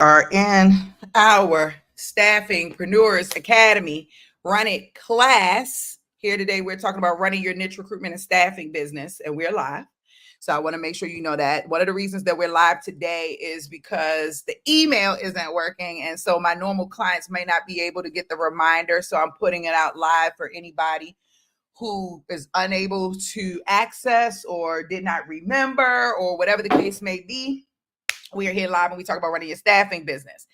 Are in our Staffingpreneurs Academy Run It class. Here today, we're talking about running your niche recruitment and staffing business, and we're live. So I want to make sure you know that. One of the reasons that we're live today is because the email isn't working. And so my normal clients may not be able to get the reminder. So I'm putting it out live for anybody who is unable to access or did not remember or whatever the case may be. We are here live and we talk about running your staffing business.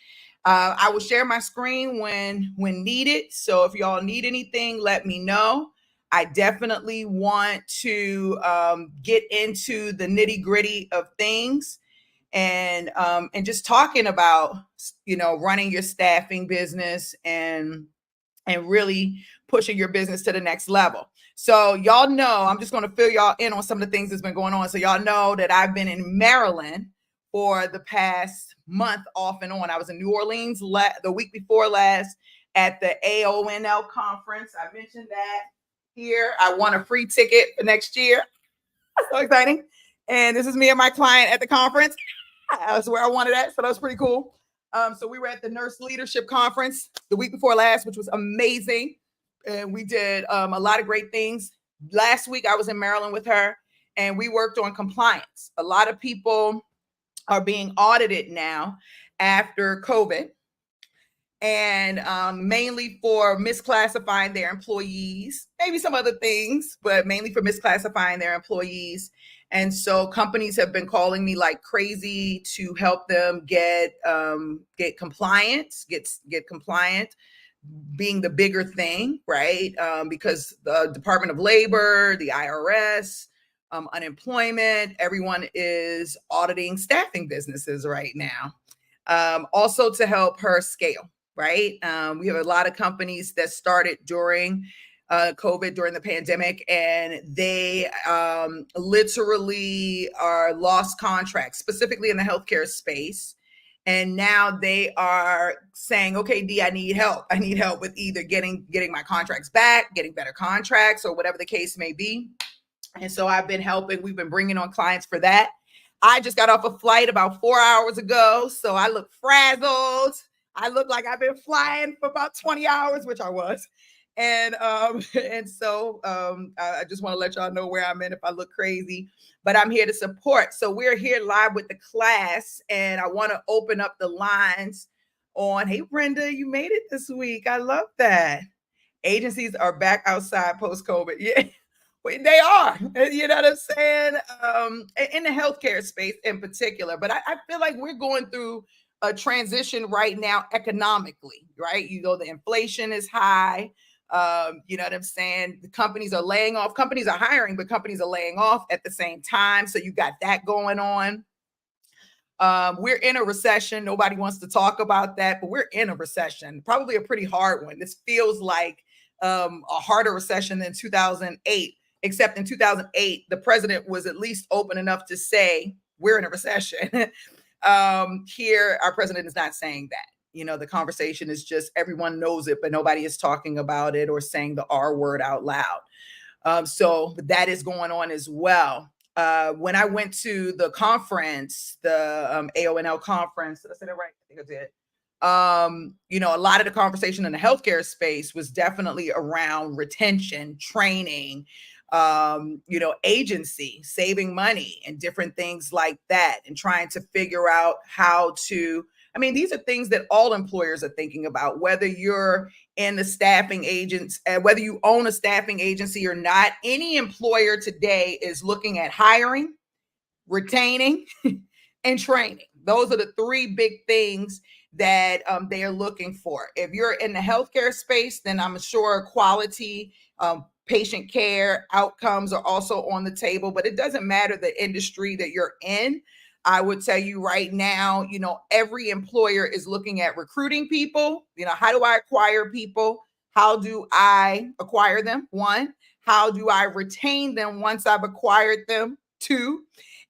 I will share my screen when needed. So if y'all need anything, let me know. I definitely want to get into the nitty gritty of things and just talking about running your staffing business and really pushing your business to the next level. So y'all know, I'm just going to fill y'all in on some of the things that's been going on. So y'all know that I've been in Maryland for the past month off and on. I was in New Orleans the week before last at the AONL conference. I mentioned that here. I won a free ticket for next year. That's so exciting. And this is me and my client at the conference. That's where I wanted at. So that was pretty cool. So we were at the Nurse Leadership Conference the week before last, which was amazing. And we did a lot of great things. Last week, I was in Maryland with her, and we worked on compliance. A lot of people are being audited now after COVID, and mainly for misclassifying their employees, maybe some other things, but mainly for misclassifying their employees. And so companies have been calling me like crazy to help them get compliant, get compliant, being the bigger thing, right? Because the Department of Labor, the IRS, unemployment, everyone is auditing staffing businesses right now. Also to help her scale, right? We have a lot of companies that started during COVID, during the pandemic, and they literally are lost contracts, specifically in the healthcare space. And now they are saying, okay, D, I need help. I need help with either getting my contracts back, getting better contracts, or whatever the case may be. And so I've been helping. We've been bringing on clients for that. I just got off a flight about 4 hours ago, so I look frazzled. I look like I've been flying for about 20 hours, which I was. And so I just want to let y'all know where I'm in if I look crazy, but I'm here to support. So we're here live with the class, and I want to open up the lines on, hey, Brenda, you made it this week. I love that. Agencies are back outside post-COVID. Yeah. They are, you know what I'm saying? In the healthcare space in particular. But I feel like we're going through a transition right now economically, right? The inflation is high. You know what I'm saying? The companies are laying off. Companies are hiring, but companies are laying off at the same time. So you got that going on. We're in a recession. Nobody wants to talk about that, but we're in a recession, probably a pretty hard one. This feels like a harder recession than 2008. Except in 2008, the president was at least open enough to say, we're in a recession. Here, our president is not saying that. The conversation is just everyone knows it, but nobody is talking about it or saying the R word out loud. So that is going on as well. When I went to the conference, the AONL conference, did I say that right? I think I did. A lot of the conversation in the healthcare space was definitely around retention, training, agency, saving money and different things like that, and trying to figure out how to, these are things that all employers are thinking about, whether you're in the staffing agents, whether you own a staffing agency or not. Any employer today is looking at hiring, retaining, and training. Those are the three big things that they are looking for. If you're in the healthcare space, then I'm sure quality, patient care outcomes are also on the table, but it doesn't matter the industry that you're in. I would tell you right now, every employer is looking at recruiting people. How do I acquire people? How do I acquire them? One, how do I retain them once I've acquired them? Two,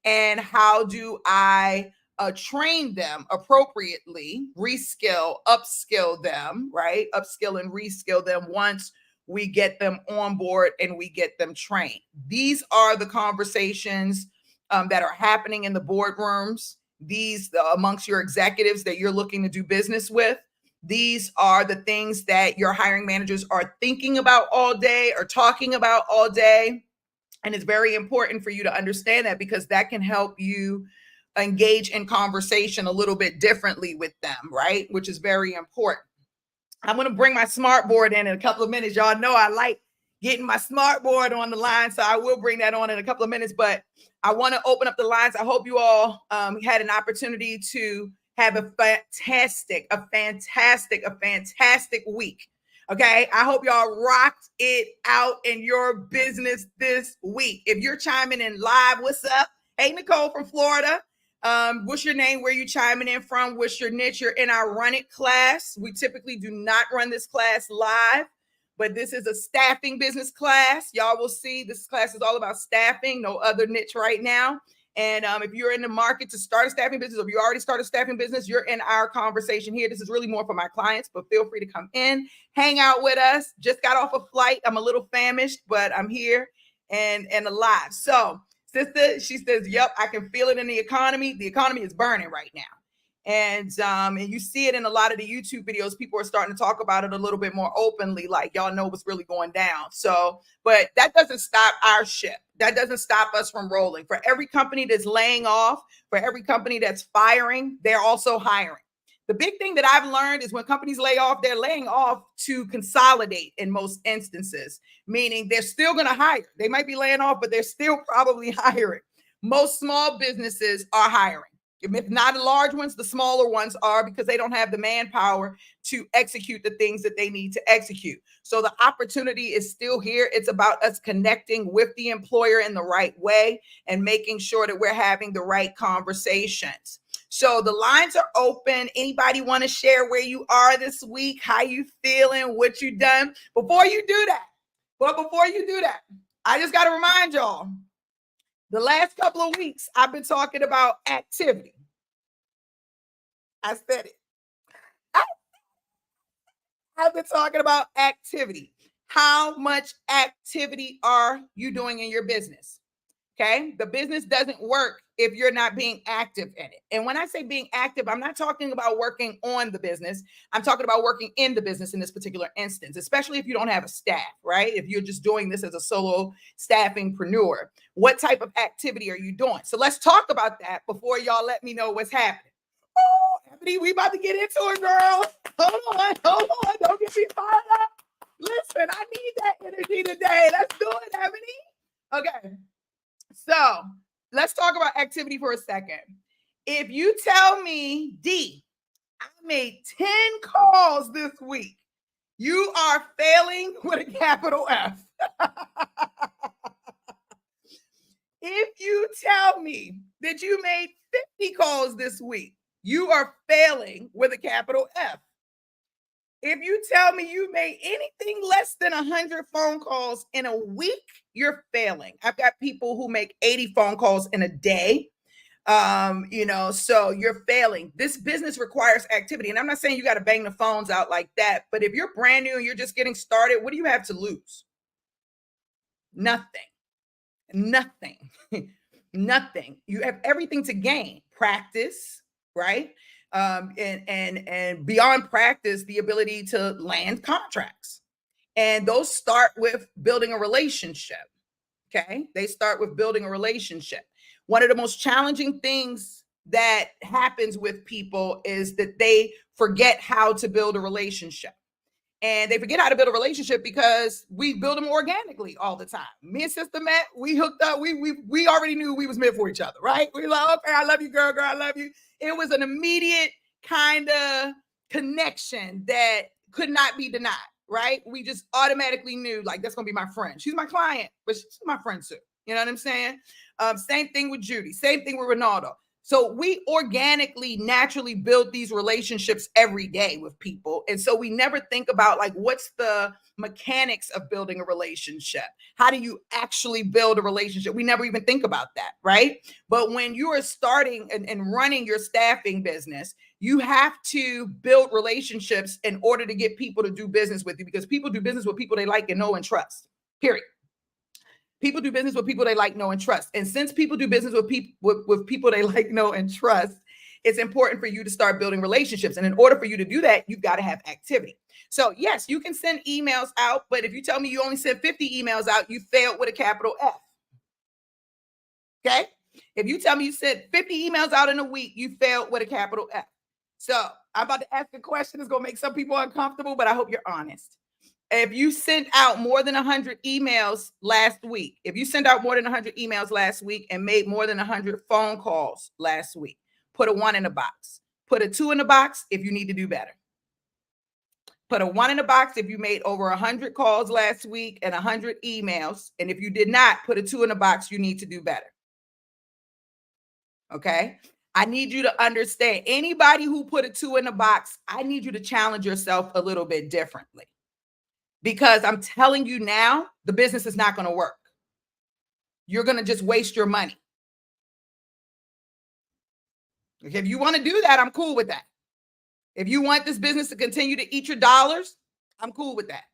and how do I train them appropriately, reskill, upskill them, right? Upskill and reskill them once we get them on board and we get them trained. These are the conversations that are happening in the boardrooms these amongst your executives that you're looking to do business with. These are the things that your hiring managers are thinking about all day or talking about all day. And it's very important for you to understand that, because that can help you engage in conversation a little bit differently with them, right? Which is very important. I'm going to bring my smart board in a couple of minutes. Y'all know I like getting my smart board on the line, so I will bring that on in a couple of minutes. But I want to open up the lines. I hope you all had an opportunity to have a fantastic week. Okay, I hope y'all rocked it out in your business this week. If you're chiming in live, what's up? Hey, Nicole from Florida. What's your name? Where you chiming in from? What's your niche? You're in our Run It class. We typically do not run this class live, but this is a staffing business class. Y'all will see this class is all about staffing, no other niche right now. And if you're in the market to start a staffing business, or if you already started a staffing business, you're in our conversation here. This is really more for my clients, but feel free to come in, hang out with us. Just got off a flight. I'm a little famished, but I'm here and alive. So, sister, she says, yep, I can feel it in the economy. The economy is burning right now. And you see it in a lot of the YouTube videos. People are starting to talk about it a little bit more openly, like y'all know what's really going down. So, but that doesn't stop our ship. That doesn't stop us from rolling. For every company that's laying off, for every company that's firing, they're also hiring. The big thing that I've learned is when companies lay off, they're laying off to consolidate in most instances, meaning they're still going to hire. They might be laying off, but they're still probably hiring. Most small businesses are hiring. If not the large ones, the smaller ones are, because they don't have the manpower to execute the things that they need to execute. So the opportunity is still here. It's about us connecting with the employer in the right way and making sure that we're having the right conversations. So the lines are open. Anybody want to share where you are this week? How you feeling? What you done? Before you do that, I just got to remind y'all, the last couple of weeks, I've been talking about activity. I said it. I've been talking about activity. How much activity are you doing in your business? Okay. The business doesn't work if you're not being active in it. And when I say being active, I'm not talking about working on the business. I'm talking about working in the business in this particular instance, especially if you don't have a staff, right? If you're just doing this as a solo staffingpreneur, what type of activity are you doing? So let's talk about that before y'all let me know what's happening. Oh, Ebony, we about to get into it, girl. Hold on. Don't get me fired up. Listen, I need that energy today. Let's do it, Ebony. Okay. So let's talk about activity for a second. If you tell me, D, I made 10 calls this week, you are failing with a capital F. If you tell me that you made 50 calls this week, you are failing with a capital F. If you tell me you made anything less than 100 phone calls in a week, you're failing. I've got people who make 80 phone calls in a day. So you're failing. This business requires activity. And I'm not saying you got to bang the phones out like that, but if you're brand new and you're just getting started, what do you have to lose? Nothing. Nothing. You have everything to gain. Practice, right? And beyond practice, the ability to land contracts. And those start with building a relationship. Okay. They start with building a relationship. One of the most challenging things that happens with people is that they forget how to build a relationship. And they forget how to build a relationship because we build them organically all the time. Me and sister met, we hooked up. We already knew we was meant for each other, right? We like, okay, I love you, girl, I love you. It was an immediate kind of connection that could not be denied, right? We just automatically knew, like, that's gonna be my friend. She's my client, but she's my friend too. You know what I'm saying? Same thing with Judy. Same thing with Ronaldo. So we organically, naturally build these relationships every day with people. And so we never think about, like, what's the mechanics of building a relationship? How do you actually build a relationship? We never even think about that, right? But when you are starting and running your staffing business, you have to build relationships in order to get people to do business with you, because people do business with people they like and know and trust, period. People do business with people they like, know, and trust. And since people do business with people they like, know, and trust, it's important for you to start building relationships. And in order for you to do that, you've got to have activity. So yes, you can send emails out, but if you tell me you only sent 50 emails out, you failed with a capital F. Okay? If you tell me you sent 50 emails out in a week, you failed with a capital F. So I'm about to ask a question that's going to make some people uncomfortable, but I hope you're honest. If you sent out more than 100 emails last week, if you sent out more than 100 emails last week and made more than 100 phone calls last week, put a 1 in the box. Put a 2 in the box if you need to do better. Put a 1 in the box if you made over 100 calls last week and 100 emails. And if you did not, put a 2 in the box, you need to do better. Okay? I need you to understand, anybody who put a 2 in the box, I need you to challenge yourself a little bit differently. Because I'm telling you now, the business is not going to work. You're going to just waste your money. Okay, if you want to do that, I'm cool with that. If you want this business to continue to eat your dollars, I'm cool with that.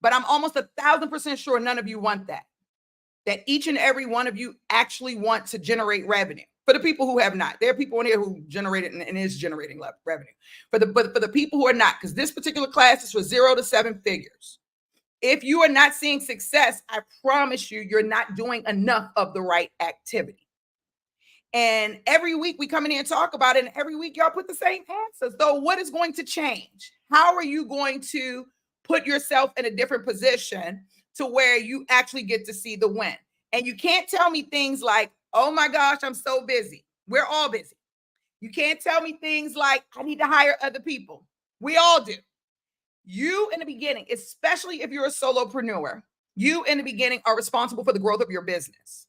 But I'm almost 1,000% sure none of you want that. That each and every one of you actually want to generate revenue. For the people who have not, there are people in here who generated and is generating revenue. For the people who are not, because this particular class is for 0 to 7 figures. If you are not seeing success, I promise you, you're not doing enough of the right activity. And every week we come in here and talk about it, and every week y'all put the same answers. So what is going to change? How are you going to put yourself in a different position to where you actually get to see the win? And you can't tell me things like, oh my gosh, I'm so busy. We're all busy. You can't tell me things like, I need to hire other people. We all do. You in the beginning, especially if you're a solopreneur, you in the beginning are responsible for the growth of your business,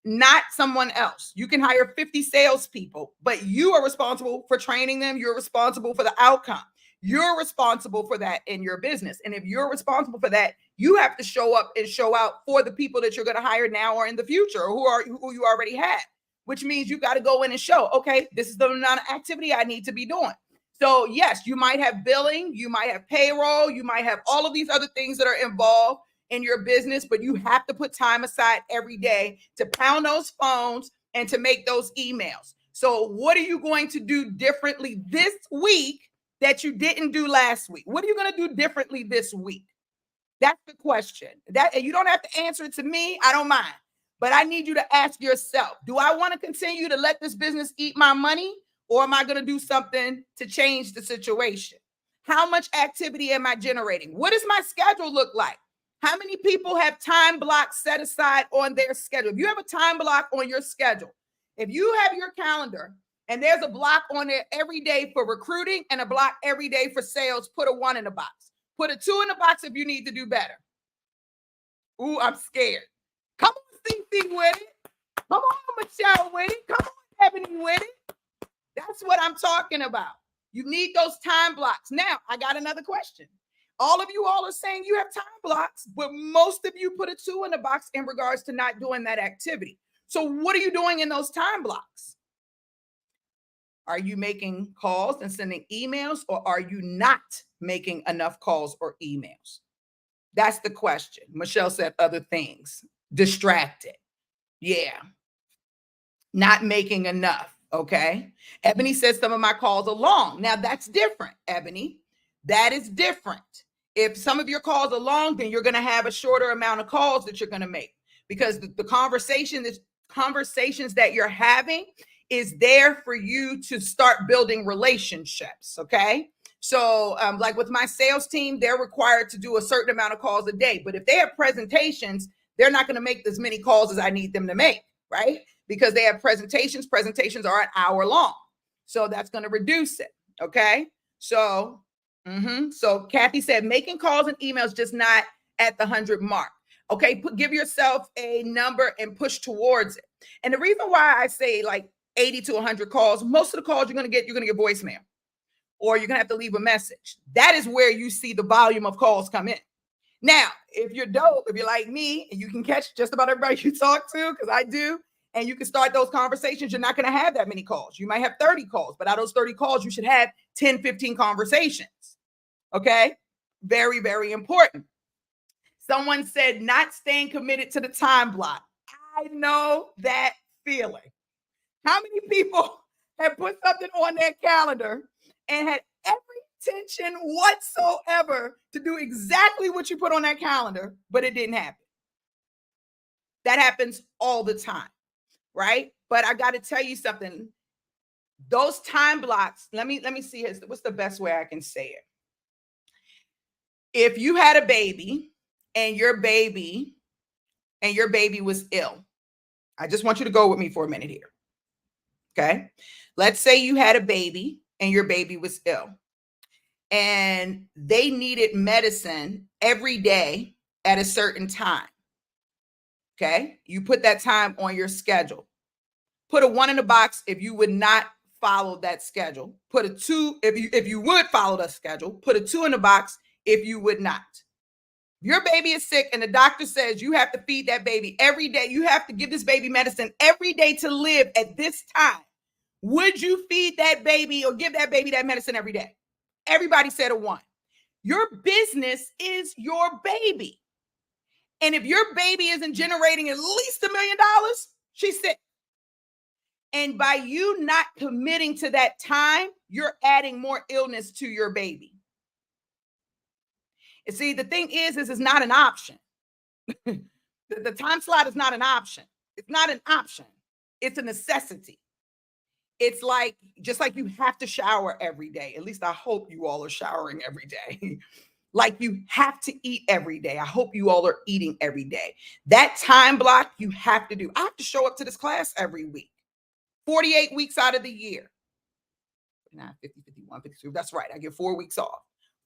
not someone else. You can hire 50 salespeople, but you are responsible for training them. You're responsible for the outcome. You're responsible for that in your business. And if you're responsible for that, you have to show up and show out for the people that you're going to hire now or in the future, or who you already have, which means you got to go in and show, okay, this is the amount of activity I need to be doing. So yes, you might have billing, you might have payroll, you might have all of these other things that are involved in your business, but you have to put time aside every day to pound those phones and to make those emails. So what are you going to do differently this week that you didn't do last week? What are you going to do differently this week? That's the question. That, and you don't have to answer it to me. I don't mind. But I need you to ask yourself, do I want to continue to let this business eat my money, or am I going to do something to change the situation? How much activity am I generating? What does my schedule look like? How many people have time blocks set aside on their schedule? If you have a time block on your schedule, if you have your calendar and there's a block on there every day for recruiting and a block every day for sales, put a 1 in the box. Put a 2 in the box if you need to do better. Ooh, I'm scared. Come on, CC with it. Come on, Michelle with it. Come on, Ebony with it. That's what I'm talking about. You need those time blocks. Now, I got another question. All of you all are saying you have time blocks, but most of you put a 2 in the box in regards to not doing that activity. So what are you doing in those time blocks? Are you making calls and sending emails, or are you not making enough calls or emails? That's the question. Michelle said other things. Distracted. Yeah. Not making enough. Okay. Ebony says some of my calls are long. Now that's different, Ebony. That is different. If some of your calls are long, then you're going to have a shorter amount of calls that you're going to make, because the conversations that you're having is there for you to start building relationships. Okay. So like with my sales team, they're required to do a certain amount of calls a day. But if they have presentations, they're not going to make as many calls as I need them to make, right? Because they have presentations. Presentations are an hour long. So that's going to reduce it. Okay. So, so Kathy said, making calls and emails, just not at the 100 mark. Okay. Give yourself a number and push towards it. And the reason why I say like 80 to 100 calls, most of the calls you're going to get voicemail, or you're going to have to leave a message. That is where you see the volume of calls come in. Now, if you're dope, if you're like me, and you can catch just about everybody you talk to, because I do, and you can start those conversations, you're not going to have that many calls. You might have 30 calls, but out of those 30 calls, you should have 10, 15 conversations. Okay? Very, very important. Someone said not staying committed to the time block. I know that feeling. How many people had put something on their calendar and had every intention whatsoever to do exactly what you put on that calendar, but it didn't happen. That happens all the time, right? But I got to tell you something. Those time blocks, let me see what's the best way I can say it. If you had a baby and your baby was ill, I just want you to go with me for a minute here. Okay. Let's say you had a baby and your baby was ill and they needed medicine every day at a certain time. Okay. You put that time on your schedule. Put a 1 in the box if you would not follow that schedule. Put a 2 if you would follow the schedule. Put a 2 in the box if you would not. Your baby is sick and the doctor says you have to feed that baby every day. You have to give this baby medicine every day to live at this time. Would you feed that baby or give that baby that medicine every day? Everybody said a 1. Your business is your baby. And if your baby isn't generating at least $1 million, she's sick. And by you not committing to that time, you're adding more illness to your baby. And see, the thing is it's not an option. The time slot is not an option. It's not an option. It's a necessity. It's like, just like you have to shower every day. At least I hope you all are showering every day. Like you have to eat every day. I hope you all are eating every day. That time block you have to do. I have to show up to this class every week. 48 weeks out of the year. 50, 51, 52. That's right. I get 4 weeks off.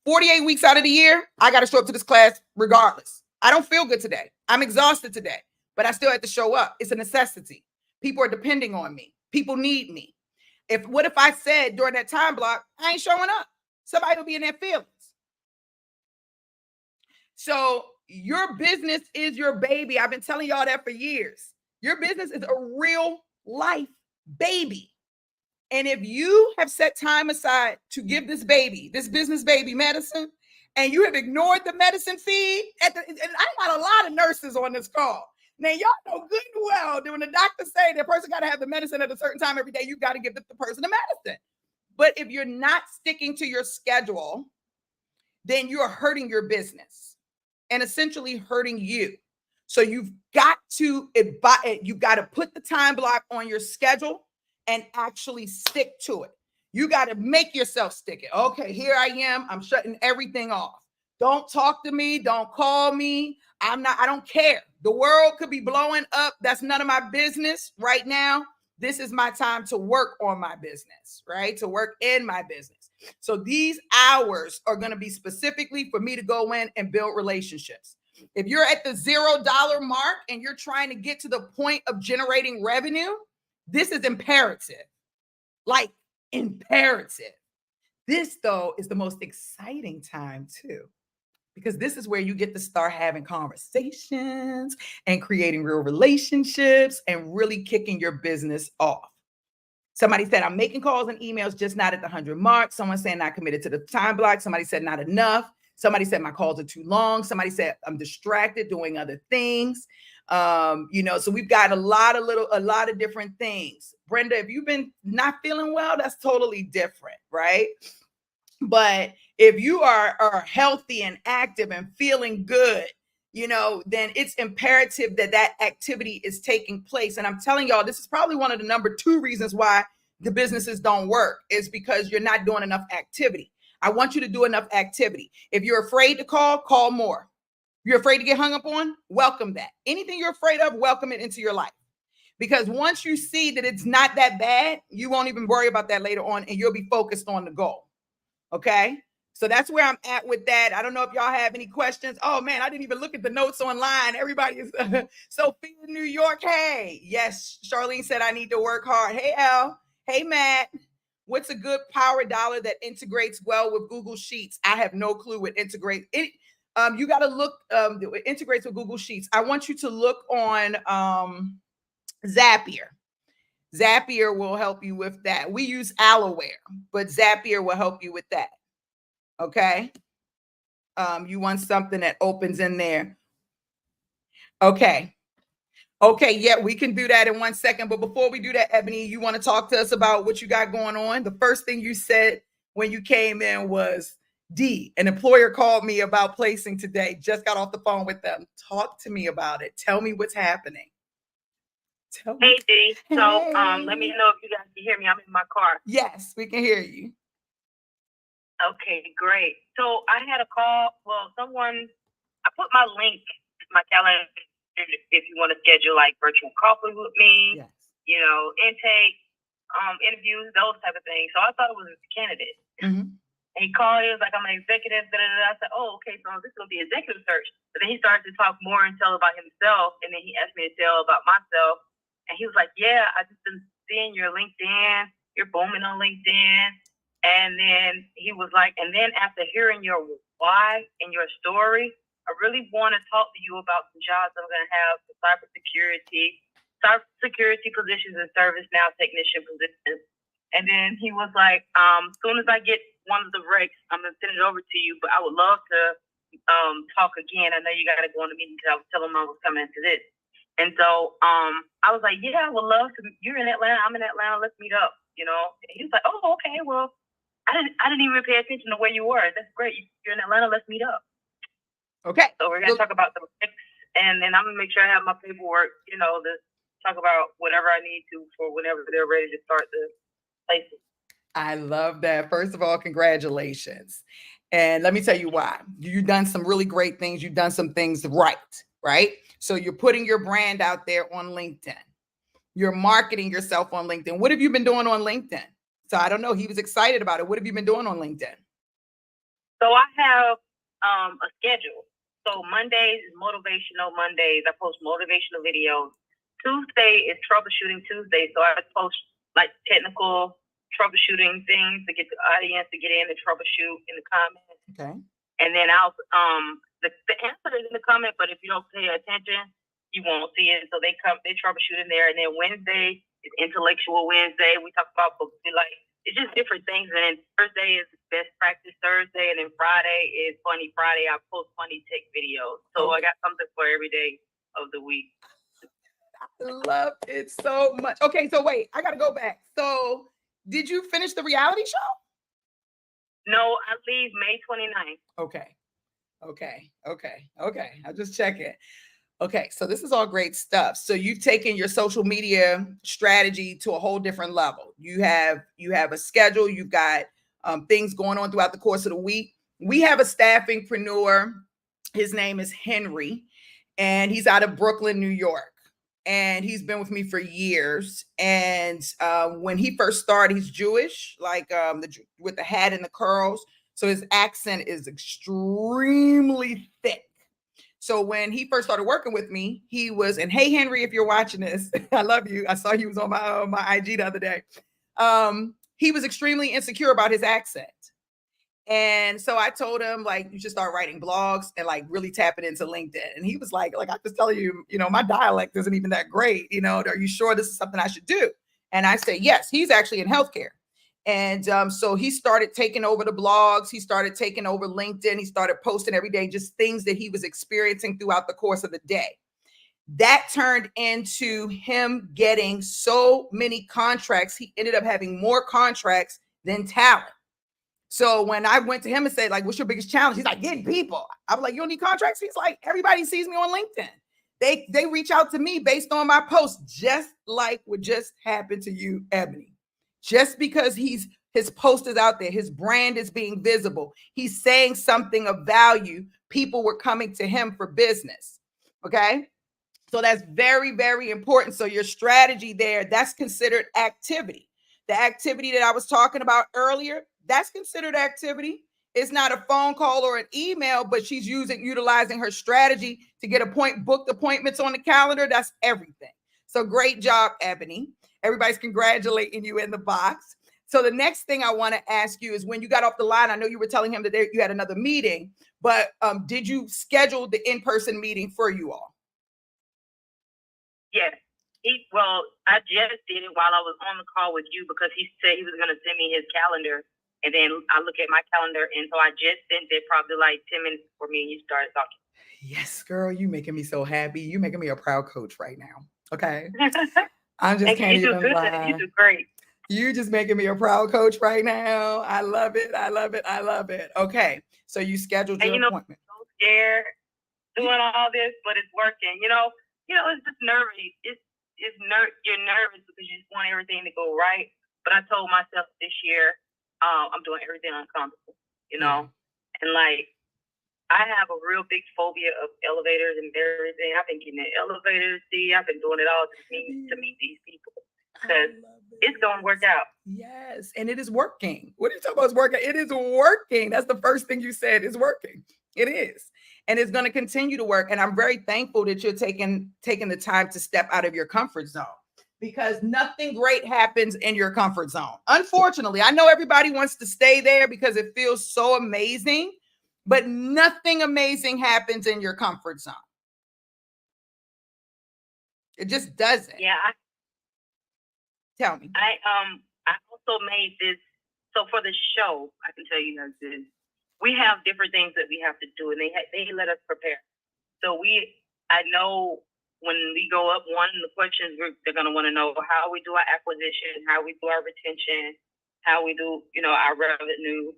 48 weeks out of the year, I got to show up to this class regardless. I don't feel good today. I'm exhausted today, but I still have to show up. It's a necessity. People are depending on me. People need me. What if I said during that time block, I ain't showing up? Somebody will be in their feelings. So your business is your baby. I've been telling y'all that for years. Your business is a real life baby. And if you have set time aside to give this business baby medicine, and you have ignored the medicine feed, and I got a lot of nurses on this call. Now, y'all know good and well that when the doctor say that person got to have the medicine at a certain time every day, you got to give the person the medicine. But if you're not sticking to your schedule, then you're hurting your business and essentially hurting you. So you've got to put the time block on your schedule and actually stick to it. You got to make yourself stick it. Okay, here I am. I'm shutting everything off. Don't talk to me. Don't call me. I don't care. The world could be blowing up. That's none of my business right now. This is my time to work on my business, right? To work in my business. So these hours are going to be specifically for me to go in and build relationships. If you're at the $0 mark and you're trying to get to the point of generating revenue, this is imperative, like imperative. This, though, is the most exciting time, too, because this is where you get to start having conversations and creating real relationships and really kicking your business off. Somebody said, I'm making calls and emails, just not at the 100 mark. Someone saying not committed to the time block. Somebody said not enough. Somebody said my calls are too long. Somebody said I'm distracted doing other things. So we've got a lot of different things. Brenda, if you've been not feeling well, that's totally different, right? But if you are healthy and active and feeling good, then it's imperative that activity is taking place. And I'm telling y'all, this is probably one of the number 2 reasons why the businesses don't work, is because you're not doing enough activity. I want you to do enough activity. If you're afraid to call more. You're afraid to get hung up on? Welcome that. Anything you're afraid of, welcome it into your life. Because once you see that it's not that bad, you won't even worry about that later on, and you'll be focused on the goal. Okay? So that's where I'm at with that. I don't know if y'all have any questions. Oh, man, I didn't even look at the notes online. Everybody is Sophia in New York. Hey, yes, Charlene said I need to work hard. Hey, Elle. Hey, Matt. What's a good power dollar that integrates well with Google Sheets? I have no clue what integrates. You got to look, it integrates with Google Sheets. I want you to look on Zapier. Zapier will help you with that. We use Alaware, but Zapier will help you with that. Okay. You want something that opens in there. Okay. Okay, yeah, we can do that in 1 second. But before we do that, Ebony, you want to talk to us about what you got going on? The first thing you said when you came in was, D, an employer called me about placing today. Just got off the phone with them. Talk to me about it. Tell me what's happening. Tell me. Hey D. So let me Hey. know if you guys can hear me. I'm in my car. Yes, we can hear you. Okay, great. So I had a call. Well, I put my link, my calendar, if you want to schedule like virtual coffee with me, Yes. intake, interviews, those type of things. So I thought it was a candidate. Mm-hmm. And he called, he was like, I'm an executive, da, da, da. I said, oh, okay, so this is going to be executive search. But then he started to talk more and tell about himself, and then he asked me to tell about myself. And he was like, yeah, I just been seeing your LinkedIn, you're booming on LinkedIn. And then he was like, and then after hearing your why and your story, I really want to talk to you about some jobs I'm going to have for cybersecurity positions and ServiceNow technician positions. And then he was like, as soon as I get one of the recs, I'm going to send it over to you, but I would love to talk again. I know you got to go on the meeting because I was telling him I was coming to this. And so I was like, yeah, I would love to. You're in Atlanta. I'm in Atlanta. Let's meet up. He was like, oh, okay. Well, I didn't even pay attention to where you were. That's great. You're in Atlanta. Let's meet up. Okay. So we're going to talk about the recs, and then I'm going to make sure I have my paperwork, to talk about whatever I need to for whenever they're ready to start the places. I love that. First of all, congratulations. And let me tell you why. You've done some really great things. You've done some things right? So you're putting your brand out there on LinkedIn. You're marketing yourself on LinkedIn. What have you been doing on LinkedIn? So I don't know. He was excited about it. What have you been doing on LinkedIn? So I have a schedule. So Mondays is motivational Mondays. I post motivational videos. Tuesday is troubleshooting Tuesday. So I post like technical troubleshooting things to get the audience to get in and troubleshoot in the comments. Okay. And then I'll the answer is in the comment, but if you don't pay attention, you won't see it. So they troubleshoot in there. And then Wednesday is intellectual Wednesday. We talk about books we like. It's just different things. And then Thursday is best practice Thursday. And then Friday is funny Friday. I post funny tech videos. So I got something for every day of the week. I love it so much. Okay, so wait, I got to go back. So did you finish the reality show? No, I leave May 29th. Okay. I'll just check it. Okay, so this is all great stuff. So you've taken your social media strategy to a whole different level. You have a schedule. You've got things going on throughout the course of the week. We have a staffingpreneur. His name is Henry, and he's out of Brooklyn, New York. And he's been with me for years. And when he first started, he's Jewish, like with the hat and the curls. So his accent is extremely thick. So when he first started working with me, he was, and hey, Henry, if you're watching this, I love you. I saw he was on my IG the other day. He was extremely insecure about his accent. And so I told him, like, you should start writing blogs and like really tapping into LinkedIn. And he was like, I just tell you, my dialect isn't even that great. Are you sure this is something I should do? And I said, yes, he's actually in healthcare. And so he started taking over the blogs. He started taking over LinkedIn. He started posting every day, just things that he was experiencing throughout the course of the day. That turned into him getting so many contracts. He ended up having more contracts than talent. So when I went to him and said, like, what's your biggest challenge? He's like, getting people. I was like, you don't need contracts? He's like, everybody sees me on LinkedIn. They reach out to me based on my posts, just like what just happened to you, Ebony. Just because his post is out there, his brand is being visible, he's saying something of value, people were coming to him for business. Okay. So that's very, very important. So your strategy there, that's considered activity. The activity that I was talking about earlier, that's considered activity. It's not a phone call or an email, but she's utilizing her strategy to get booked appointments on the calendar. That's everything. So great job, Ebony. Everybody's congratulating you in the box. So the next thing I want to ask you is, when you got off the line, I know you were telling him that you had another meeting, but did you schedule the in-person meeting for you all? Yes. I just did it while I was on the call with you, because he said he was going to send me his calendar. And then I look at my calendar, and so I just sent it probably like 10 minutes before me and you started talking. Yes, girl, you making me so happy. You making me a proud coach right now. Okay. I just And can't you do even good. lie. You do great. You just making me a proud coach right now. I love it. I love it. I love it. Okay. So you scheduled And your appointment. I'm so scared doing all this, but it's working. It's just nervy. You're nervous because you just want everything to go right. But I told myself this year, I'm doing everything uncomfortable, and like I have a real big phobia of elevators and everything. I've been getting in elevators, I've been doing it all to meet these people because it's going to work out. Yes. And it is working. What are you talking about? It's working. It is working. That's the first thing you said. It's working. It is. And it's going to continue to work. And I'm very thankful that you're taking the time to step out of your comfort zone, because nothing great happens in your comfort zone. Unfortunately, I know everybody wants to stay there because it feels so amazing, but nothing amazing happens in your comfort zone. It just doesn't. Yeah. Tell me. I also made this. So for the show, I can tell you this. We have different things that we have to do, and they let us prepare. So I know when we go up, one of the questions they're going to want to know how we do our acquisition, how we do our retention, how we do, our revenue,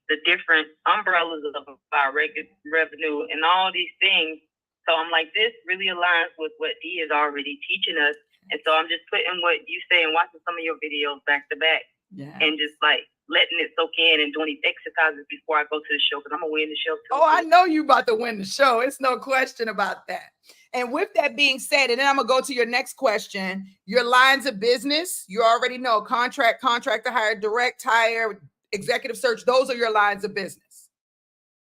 the different umbrellas of our revenue, and all these things. So I'm like, this really aligns with what Dee is already teaching us. And so I'm just putting what you say and watching some of your videos back to back, and just like letting it soak in and doing these exercises before I go to the show, because I'm going to win the show too. Oh, I know you about to win the show. It's no question about that. And with that being said, and then I'm going to go to your next question, your lines of business, you already know contract, contractor hire, direct hire, executive search. Those are your lines of business.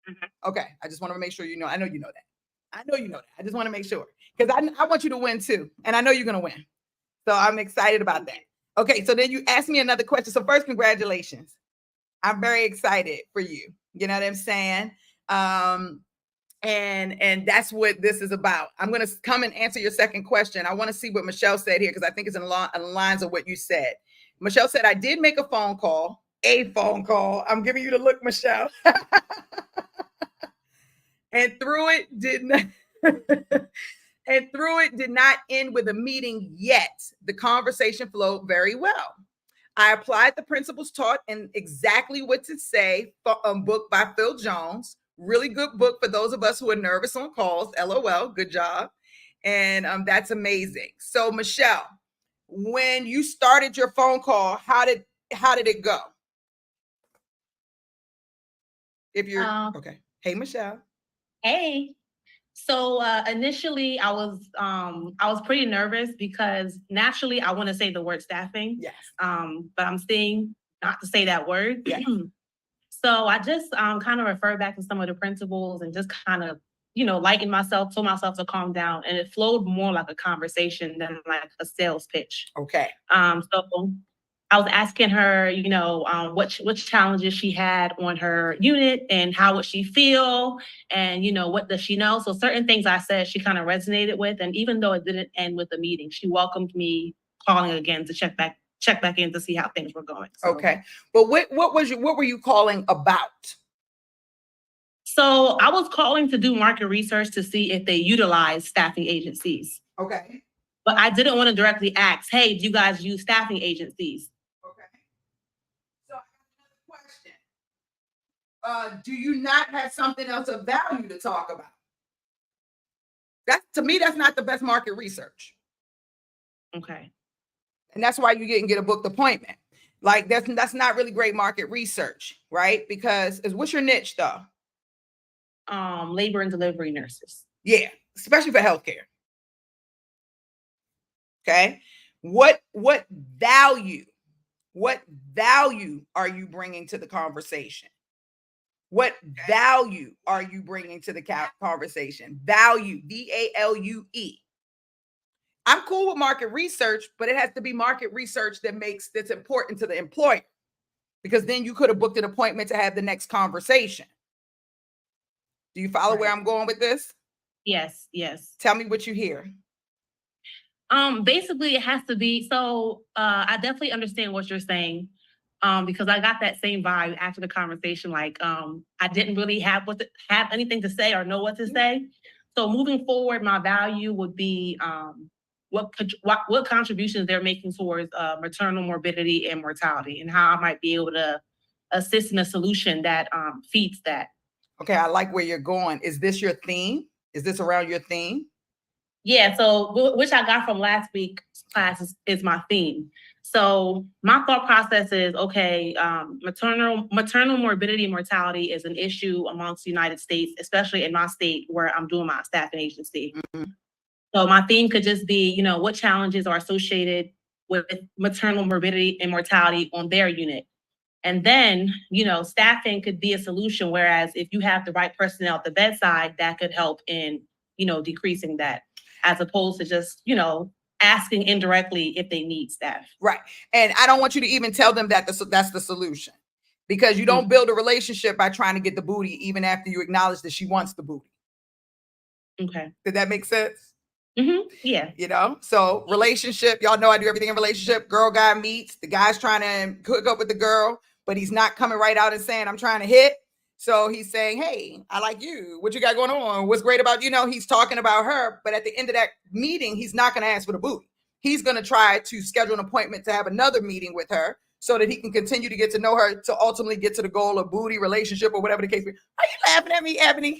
Mm-hmm. Okay. I just want to make sure you know. I know you know that. I know you know that. I just want to make sure, because I want you to win too. And I know you're going to win. So I'm excited about that. Okay. So then you asked me another question. So first, congratulations. I'm very excited for you. You know what I'm saying? And that's what this is about. I'm going to come and answer your second question. I want to see what Michelle said here, because I think it's in lines of what you said. Michelle said, I did make a phone call. I'm giving you the look, Michelle. And through it did not end with a meeting yet. The conversation flowed very well. I applied the principles taught and exactly what to say. Book by Phil Jones. Really good book for those of us who are nervous on calls. LOL. Good job. And that's amazing. So Michelle, when you started your phone call, how did it go? If you're okay. Hey, Michelle. Hey. So initially I was pretty nervous because naturally I want to say the word staffing. Yes. But I'm saying not to say that word. Yes. So I just kind of referred back to some of the principles and just kind of, lightened myself, told myself to calm down, and it flowed more like a conversation than like a sales pitch. Okay. So I was asking her, what challenges she had on her unit and how would she feel, and what does she know. So certain things I said she kind of resonated with, and even though it didn't end with the meeting, she welcomed me calling again to check back in to see how things were going. So, okay, but what were you calling about? So I was calling to do market research to see if they utilize staffing agencies. Okay. But I didn't want to directly ask, hey, do you guys use staffing agencies? Okay. So I have another question. Do you not have something else of value to talk about? To me, that's not the best market research. Okay. And that's why you didn't get a booked appointment. Like that's not really great market research, right? Because what's your niche though? Labor and delivery nurses. Yeah, especially for healthcare. Okay. What value are you bringing to the conversation? What value are you bringing to the conversation? Value, VALUE. I'm cool with market research, but it has to be market research that's important to the employer, because then you could have booked an appointment to have the next conversation. Do you follow where I'm going with this? Yes. Tell me what you hear. Basically it has to be, so I definitely understand what you're saying. because I got that same vibe after the conversation. Like, I didn't really have anything to say or know what to say. So moving forward, my value would be what contributions they're making towards maternal morbidity and mortality, and how I might be able to assist in a solution that feeds that. Okay, I like where you're going. Is this your theme? Is this around your theme? Yeah, so which I got from last week's class is my theme. So my thought process is, okay, maternal morbidity and mortality is an issue amongst the United States, especially in my state where I'm doing my staffing agency. Mm-hmm. So my theme could just be, you know, what challenges are associated with maternal morbidity and mortality on their unit. And then, you know, staffing could be a solution, whereas if you have the right personnel at the bedside, that could help in, you know, decreasing that, as opposed to just, you know, asking indirectly if they need staff. Right. And I don't want you to even tell them that that's the solution, because you don't build a relationship by trying to get the booty, even after you acknowledge that she wants the booty. Okay. Did that make sense? Mm-hmm. Yeah. You know, so relationship, y'all know I do everything in relationship. Girl, guy meets, the guy's trying to hook up with the girl, but he's not coming right out and saying, I'm trying to hit. So he's saying, hey, I like you. What you got going on? What's great about, you know, he's talking about her. But at the end of that meeting, he's not going to ask for the booty. He's going to try to schedule an appointment to have another meeting with her so that he can continue to get to know her, to ultimately get to the goal of booty, relationship, or whatever the case may be. Are you laughing at me, Ebony?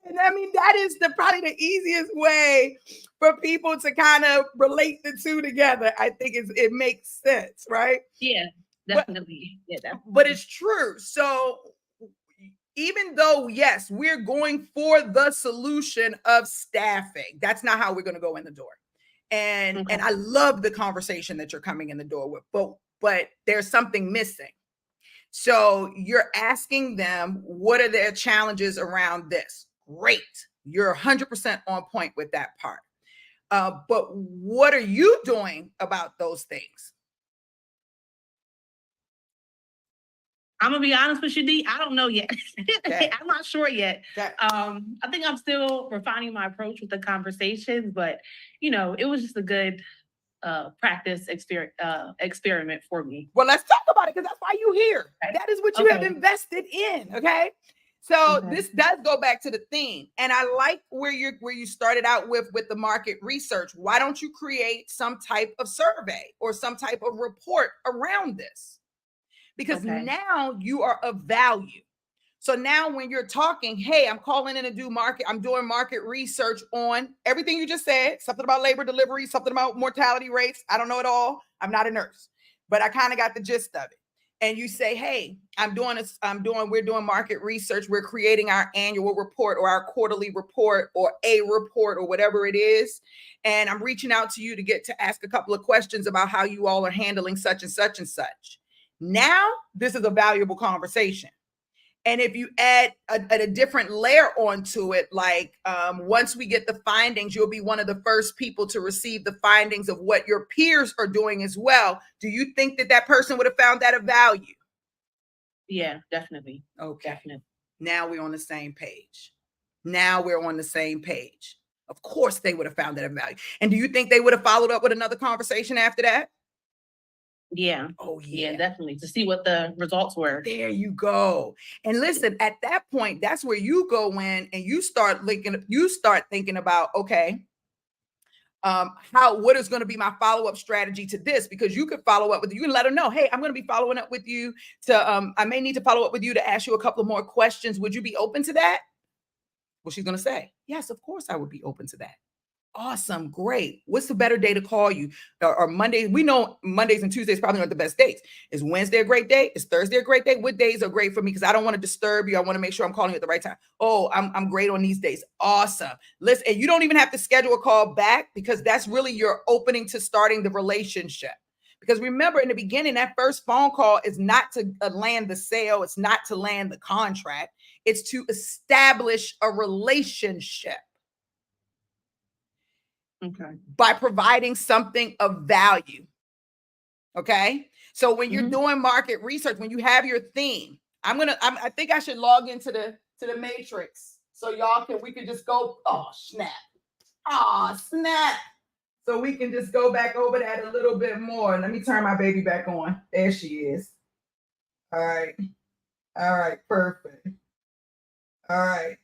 And I mean, that is probably the easiest way for people to kind of relate the two together. I think it makes sense, right? Yeah, definitely. But it's true. So even though, yes, we're going for the solution of staffing, that's not how we're going to go in the door. And I love the conversation that you're coming in the door with, but there's something missing. So you're asking them, what are their challenges around this? Great. You're 100% on point with that part. But what are you doing about those things? I'm gonna be honest with you, D. I don't know yet. Okay. I'm not sure yet. Okay. I think I'm still refining my approach with the conversations, but you know, it was just a good practice experiment for me. Well, let's talk about it, because that's why you're here. Okay. That is what you have invested in. Okay. So this does go back to the theme. And I like where you started out with the market research. Why don't you create some type of survey or some type of report around this? Because now you are of value. So now when you're talking, hey, I'm calling in to do I'm doing market research on everything you just said, something about labor delivery, something about mortality rates. I don't know it all. I'm not a nurse, but I kind of got the gist of it. And you say, hey, we're doing market research. We're creating our annual report or our quarterly report or a report or whatever it is. And I'm reaching out to you to get to ask a couple of questions about how you all are handling such and such and such. Now, this is a valuable conversation. And if you add a different layer onto it, like once we get the findings, you'll be one of the first people to receive the findings of what your peers are doing as well. Do you think that person would have found that of value? Yeah, definitely. Okay. Definitely. Now we're on the same page. Of course, they would have found that of value. And do you think they would have followed up with another conversation after that? Yeah. Oh, yeah. Yeah, definitely. To see what the results were. There you go. And listen, at that point, that's where you go in and you start thinking about, okay, what is going to be my follow-up strategy to this? Because you could follow up with you and let them know, hey, I'm going to be following up with you I may need to follow up with you to ask you a couple of more questions. Would you be open to that? Well, she's going to say, yes, of course I would be open to that. Awesome. Great. What's the better day to call you? Or Monday? We know Mondays and Tuesdays probably aren't the best days. Is Wednesday a great day? Is Thursday a great day? What days are great for me? Because I don't want to disturb you. I want to make sure I'm calling you at the right time. Oh, I'm great on these days. Awesome. Listen, and you don't even have to schedule a call back, because that's really your opening to starting the relationship. Because remember, in the beginning, that first phone call is not to land the sale. It's not to land the contract. It's to establish a relationship. Okay. By providing something of value. Okay. So when you're doing market research, when you have your theme, I think I should log into the matrix so we can just go, oh, snap. Oh, snap. So we can just go back over that a little bit more. Let me turn my baby back on. There she is. All right. All right. Perfect. All right.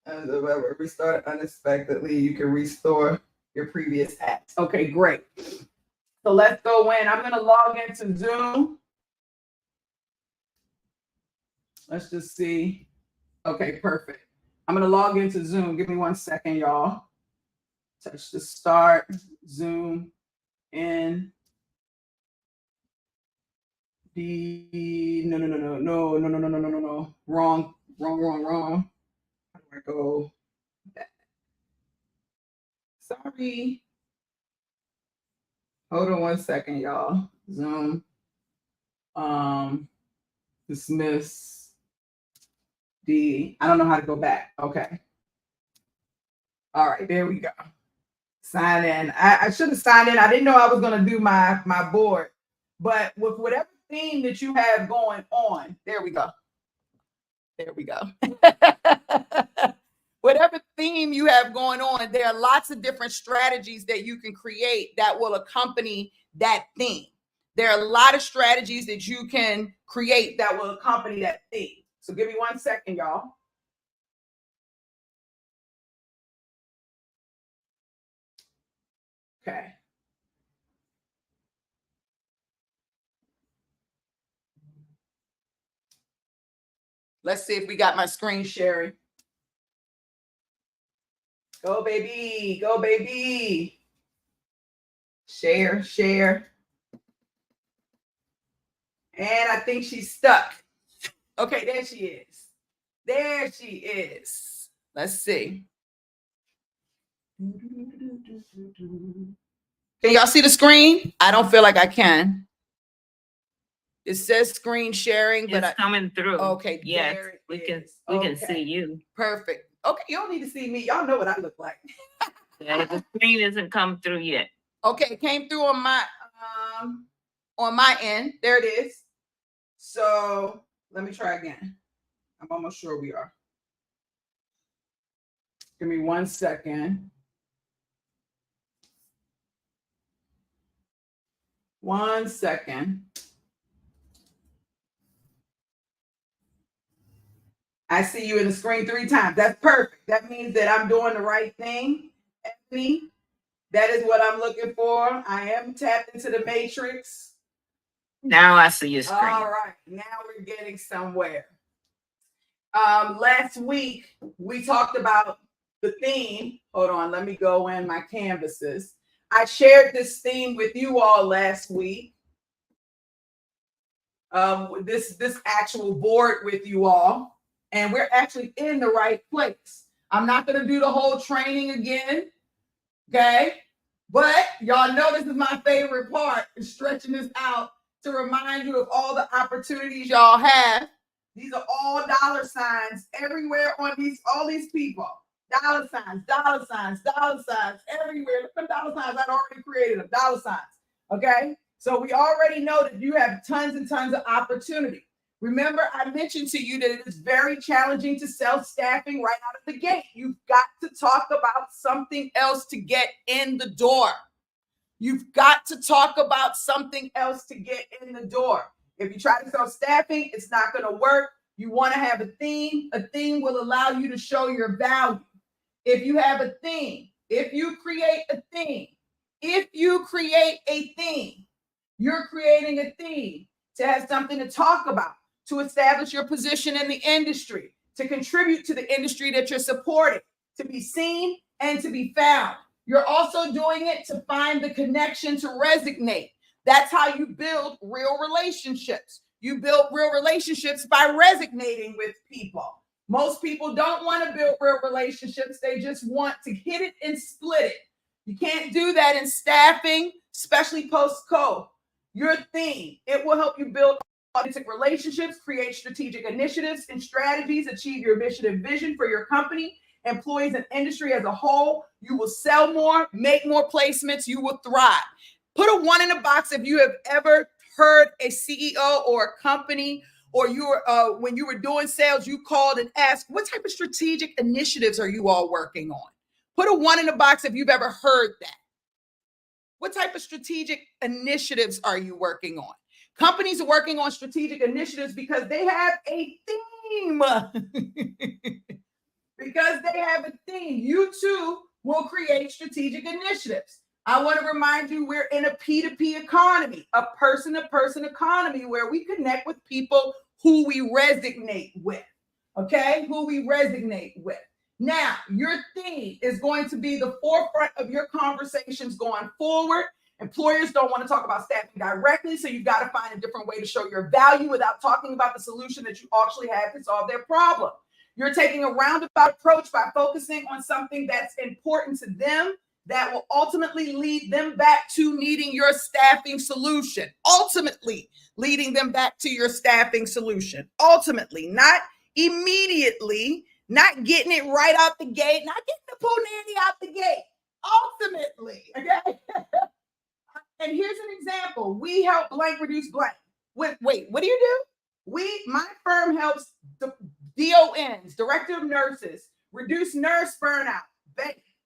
And if we started unexpectedly, you can restore your previous acts. Okay, great. So let's go in. I'm going to log into Zoom. Let's just see. Okay, perfect. I'm going to log into Zoom. Give me 1 second, y'all. Touch the start, Zoom in. No. Wrong. How do I go back? Sorry. Hold on 1 second, y'all. Zoom. Dismiss. I don't know how to go back. Okay. All right, there we go. Sign in. I should have signed in. I didn't know I was going to do my board, but with whatever theme that you have going on, there we go. Whatever theme you have going on, there are lots of different strategies that you can create that will accompany that theme. There are a lot of strategies that you can create that will accompany that theme. So give me 1 second, y'all. Okay. Let's see if we got my screen sharing. Go, baby. Go, baby. Share. And I think she's stuck. Okay, there she is. Let's see. Can y'all see the screen? I don't feel like I can. It says screen sharing, but It's coming through. Okay, Yes, there it we can is. see Okay. you. Perfect. Okay, you don't need to see me. Y'all know what I look like. Yeah, the screen isn't come through yet. Okay, it came through on my end. There it is. So let me try again. I'm almost sure we are. Give me 1 second. 1 second. I see you in the screen 3 times. That's perfect. That means that I'm doing the right thing. Anthony, that is what I'm looking for. I am tapped into the matrix. Now I see your screen. All right. Now we're getting somewhere. Last week, we talked about the theme. Hold on. Let me go in my canvases. I shared this theme with you all last week. This actual board with you all. And we're actually in the right place. I'm not going to do the whole training again. Okay. But y'all know this is my favorite part, is stretching this out to remind you of all the opportunities y'all have. These are all dollar signs everywhere on all these people. Dollar signs everywhere. Look at the dollar signs. I've already created them. Dollar signs. Okay. So we already know that you have tons and tons of opportunity. Remember, I mentioned to you that it is very challenging to sell staffing right out of the gate. You've got to talk about something else to get in the door. You've got to talk about something else to get in the door. If you try to sell staffing, it's not going to work. You want to have a theme. A theme will allow you to show your value. If you have a theme, if you create a theme, you're creating a theme to have something to talk about, to establish your position in the industry, to contribute to the industry that you're supporting, to be seen and to be found. You're also doing it to find the connection to resonate. That's how you build real relationships. You build real relationships by resonating with people. Most people don't want to build real relationships. They just want to hit it and split it. You can't do that in staffing, especially post-COVID. Your theme, it will help you build authentic relationships, create strategic initiatives and strategies, achieve your mission and vision for your company, employees, and industry as a whole. You will sell more, make more placements, you will thrive. Put a 1 in the box if you have ever heard a CEO or a company, or you were when you were doing sales, you called and asked, what type of strategic initiatives are you all working on? Put a 1 in the box if you've ever heard that. What type of strategic initiatives are you working on? Companies are working on strategic initiatives because they have a theme. Because they have a theme. You too will create strategic initiatives. I want to remind you, we're in a P2P economy, a person-to-person economy where we connect with people who we resonate with, okay? Who we resonate with. Now, your theme is going to be the forefront of your conversations going forward. Employers don't want to talk about staffing directly, so you've got to find a different way to show your value without talking about the solution that you actually have to solve their problem. You're taking a roundabout approach by focusing on something that's important to them that will ultimately lead them back to needing your staffing solution. Ultimately, leading them back to your staffing solution. Ultimately, not immediately, not getting it right out the gate, not getting the punani out the gate. Ultimately, okay? And here's an example. We help blank reduce blank. Wait, what do you do? My firm helps the DONs, Director of Nurses, reduce nurse burnout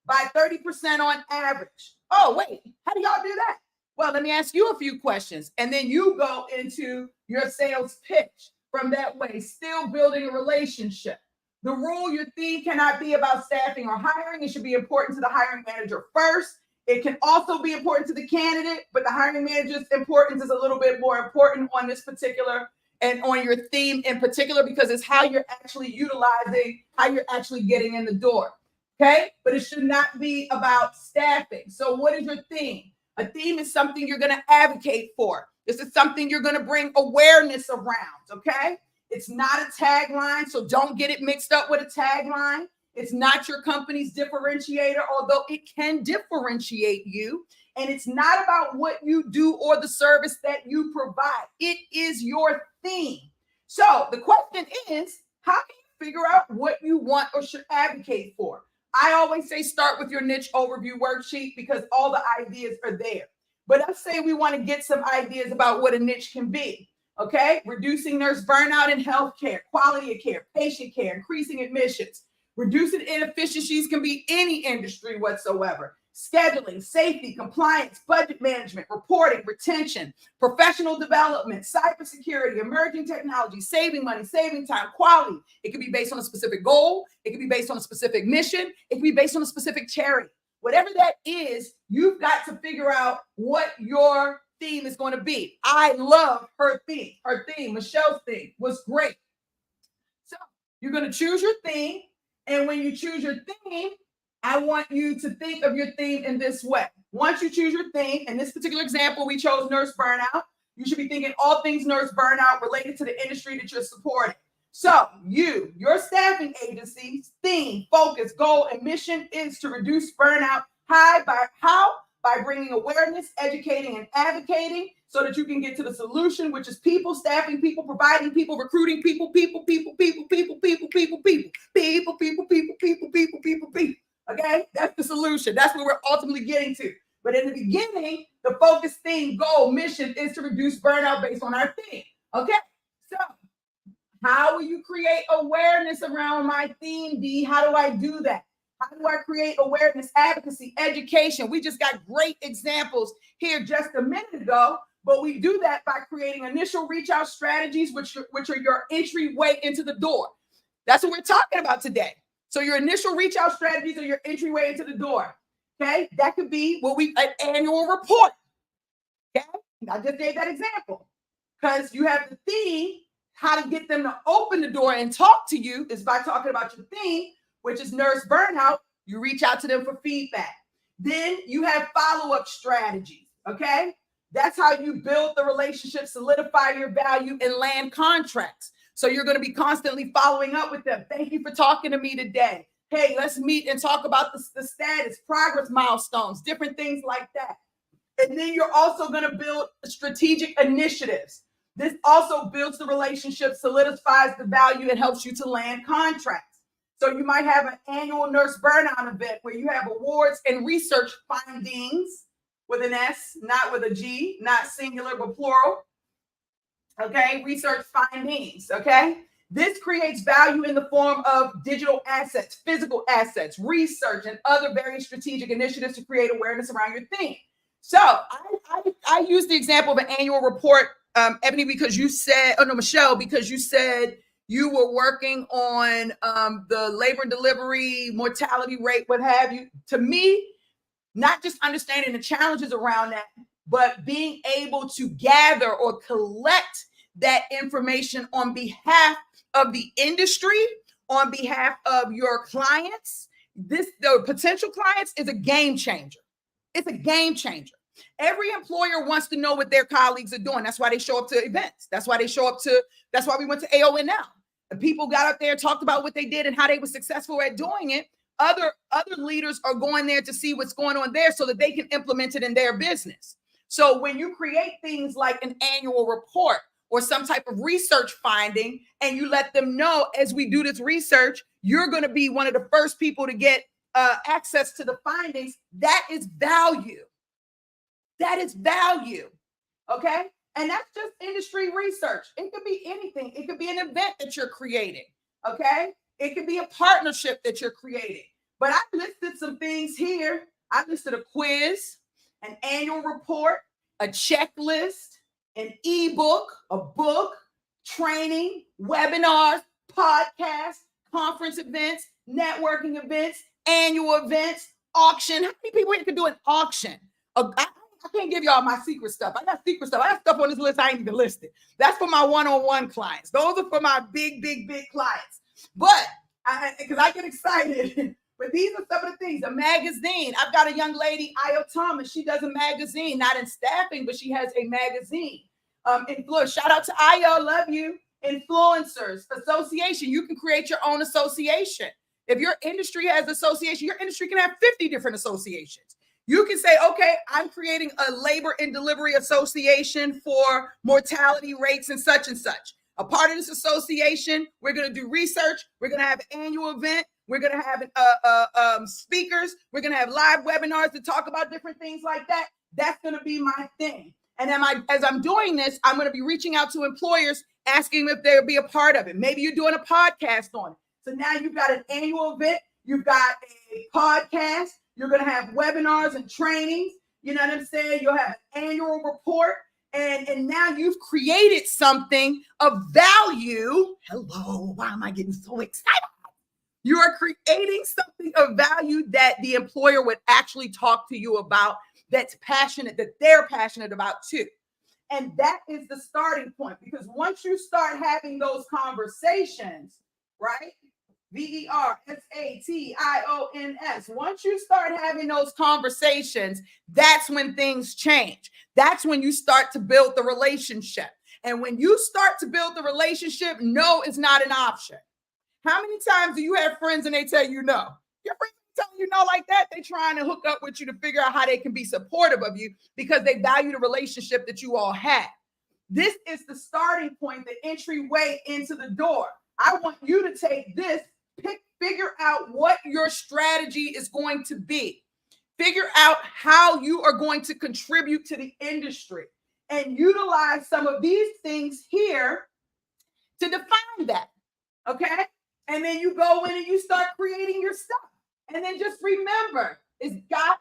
by 30% on average. Oh, wait, how do y'all do that? Well, let me ask you a few questions, and then you go into your sales pitch from that way, still building a relationship. The rule, your theme cannot be about staffing or hiring. It should be important to the hiring manager first. It can also be important to the candidate, but the hiring manager's importance is a little bit more important on this particular and on your theme in particular, because it's how you're actually utilizing, how you're actually getting in the door. Okay, but it should not be about staffing. So what is your theme? A theme is something you're going to advocate for. This is something you're going to bring awareness around. Okay, it's not a tagline, so don't get it mixed up with a tagline. It's not your company's differentiator, although it can differentiate you. And it's not about what you do or the service that you provide. It is your theme. So the question is, how can you figure out what you want or should advocate for? I always say start with your niche overview worksheet because all the ideas are there. But let's say we want to get some ideas about what a niche can be. Okay, reducing nurse burnout in healthcare, quality of care, patient care, increasing admissions. Reducing inefficiencies can be any industry whatsoever. Scheduling, safety, compliance, budget management, reporting, retention, professional development, cybersecurity, emerging technology, saving money, saving time, quality. It can be based on a specific goal. It can be based on a specific mission. It can be based on a specific charity. Whatever that is, you've got to figure out what your theme is going to be. I love her theme. Her theme, Michelle's theme, was great. So you're going to choose your theme. And when you choose your theme, I want you to think of your theme in this way. Once you choose your theme, in this particular example, we chose nurse burnout. You should be thinking all things nurse burnout related to the industry that you're supporting. So your staffing agency's theme, focus, goal, and mission is to reduce burnout. By bringing awareness, educating, and advocating so that you can get to the solution, which is people, staffing people, providing people, recruiting people. Okay, that's the solution. That's where we're ultimately getting to. But in the beginning, the focus, theme, goal, mission is to reduce burnout based on our theme. Okay, so how will you create awareness around my theme, D? How do I do that? How do I create awareness, advocacy, education? We just got great examples here just a minute ago, but we do that by creating initial reach out strategies, which are your entryway into the door. That's what we're talking about today. So your initial reach out strategies are your entryway into the door. Okay, that could be an annual report. Okay, I just gave that example because you have the theme. How to get them to open the door and talk to you is by talking about your theme, which is nurse burnout. You reach out to them for feedback. Then you have follow-up strategies, okay? That's how you build the relationship, solidify your value, and land contracts. So you're going to be constantly following up with them. Thank you for talking to me today. Hey, let's meet and talk about the status, progress milestones, different things like that. And then you're also going to build strategic initiatives. This also builds the relationship, solidifies the value, and helps you to land contracts. So you might have an annual nurse burnout event where you have awards and research findings with an S, not with a G, not singular, but plural. Okay, research findings, okay? This creates value in the form of digital assets, physical assets, research, and other very strategic initiatives to create awareness around your theme. So I use the example of an annual report, Ebony, because you said, Michelle, because you said you were working on the labor and delivery, mortality rate, what have you. To me, not just understanding the challenges around that, but being able to gather or collect that information on behalf of the industry, on behalf of your clients, the potential clients, is a game changer. It's a game changer. Every employer wants to know what their colleagues are doing. That's why they show up to events. That's why we went to AONL. And people got up there, talked about what they did and how they were successful at doing it. Other leaders are going there to see what's going on there so that they can implement it in their business. So when you create things like an annual report or some type of research finding, and you let them know, as we do this research, you're going to be one of the first people to get access to the findings, that is value. That is value. Okay. And that's just industry research. It could be anything. It could be an event that you're creating. Okay. It could be a partnership that you're creating. But I listed some things here. I listed a quiz, an annual report, a checklist, an ebook, a book, training, webinars, podcasts, conference events, networking events, annual events, auction. How many people here can do an auction? I can't give y'all my secret stuff. I got secret stuff. I got stuff on this list I ain't even listed. That's for my one-on-one clients. Those are for my big clients. But because I get excited. But these are some of the things. A magazine. I've got a young lady, Io Thomas. She does a magazine, not in staffing, but she has a magazine. Shout out to Io, love you. Influencers Association. You can create your own association. If your industry has association, your industry can have 50 different associations. You can say, okay, I'm creating a labor and delivery association for mortality rates and such. A part of this association, we're going to do research. We're going to have an annual event. We're going to have speakers. We're going to have live webinars to talk about different things like that. That's going to be my thing. And as I'm doing this, I'm going to be reaching out to employers, asking if they'll be a part of it. Maybe you're doing a podcast on it. So now you've got an annual event. You've got a podcast. You're going to have webinars and trainings. You know what I'm saying? You'll have an annual report. And now you've created something of value. Hello, why am I getting so excited? You are creating something of value that the employer would actually talk to you about, that's passionate, that they're passionate about too. And that is the starting point, because once you start having those conversations, right? VERSATIONS. Once you start having those conversations, that's when things change. That's when you start to build the relationship. And when you start to build the relationship, no is not an option. How many times do you have friends and they tell you no? Your friends telling you no like that, they're trying to hook up with you to figure out how they can be supportive of you because they value the relationship that you all have. This is the starting point, the entryway into the door. I want you to take this, figure out what your strategy is going to be. Figure out how you are going to contribute to the industry and utilize some of these things here to define that. Okay? And then you go in and you start creating your stuff. And then just remember, it's got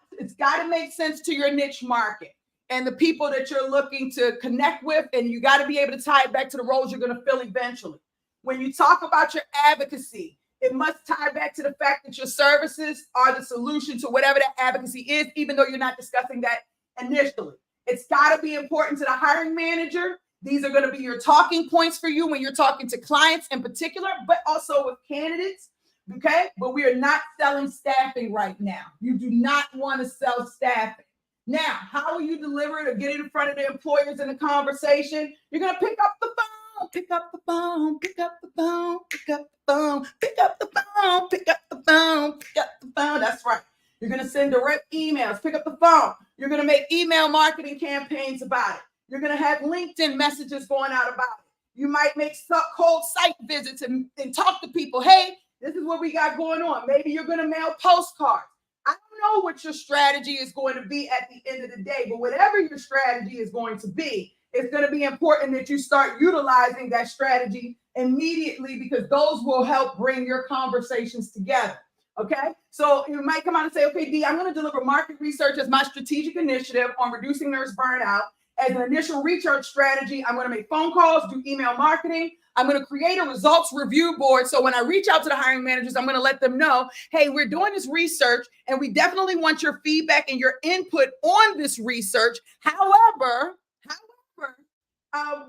to make sense to your niche market and the people that you're looking to connect with. And you got to be able to tie it back to the roles you're going to fill eventually. When you talk about your advocacy, it must tie back to the fact that your services are the solution to whatever that advocacy is, even though you're not discussing that initially. It's got to be important to the hiring manager. These are going to be your talking points for you when you're talking to clients in particular, but also with candidates. Okay. But we are not selling staffing right now. You do not want to sell staffing. Now, how will you deliver it or get it in front of the employers in the conversation? You're going to pick up the phone, pick up the phone, pick up the phone, pick up the phone, pick up the phone, pick up the phone, pick up the phone. That's right. You're going to send direct emails, pick up the phone. You're going to make email marketing campaigns about it. You're going to have LinkedIn messages going out about it. You might make cold site visits and talk to people. Hey, this is what we got going on. Maybe you're going to mail postcards. I don't know what your strategy is going to be at the end of the day, but whatever your strategy is going to be, it's going to be important that you start utilizing that strategy immediately, because those will help bring your conversations together. Okay, so you might come out and say, okay, D, I'm going to deliver market research as my strategic initiative on reducing nurse burnout. As an initial research strategy, I'm going to make phone calls, do email marketing. I'm going to create a results review board. So when I reach out to the hiring managers, I'm going to let them know, hey, we're doing this research and we definitely want your feedback and your input on this research. However,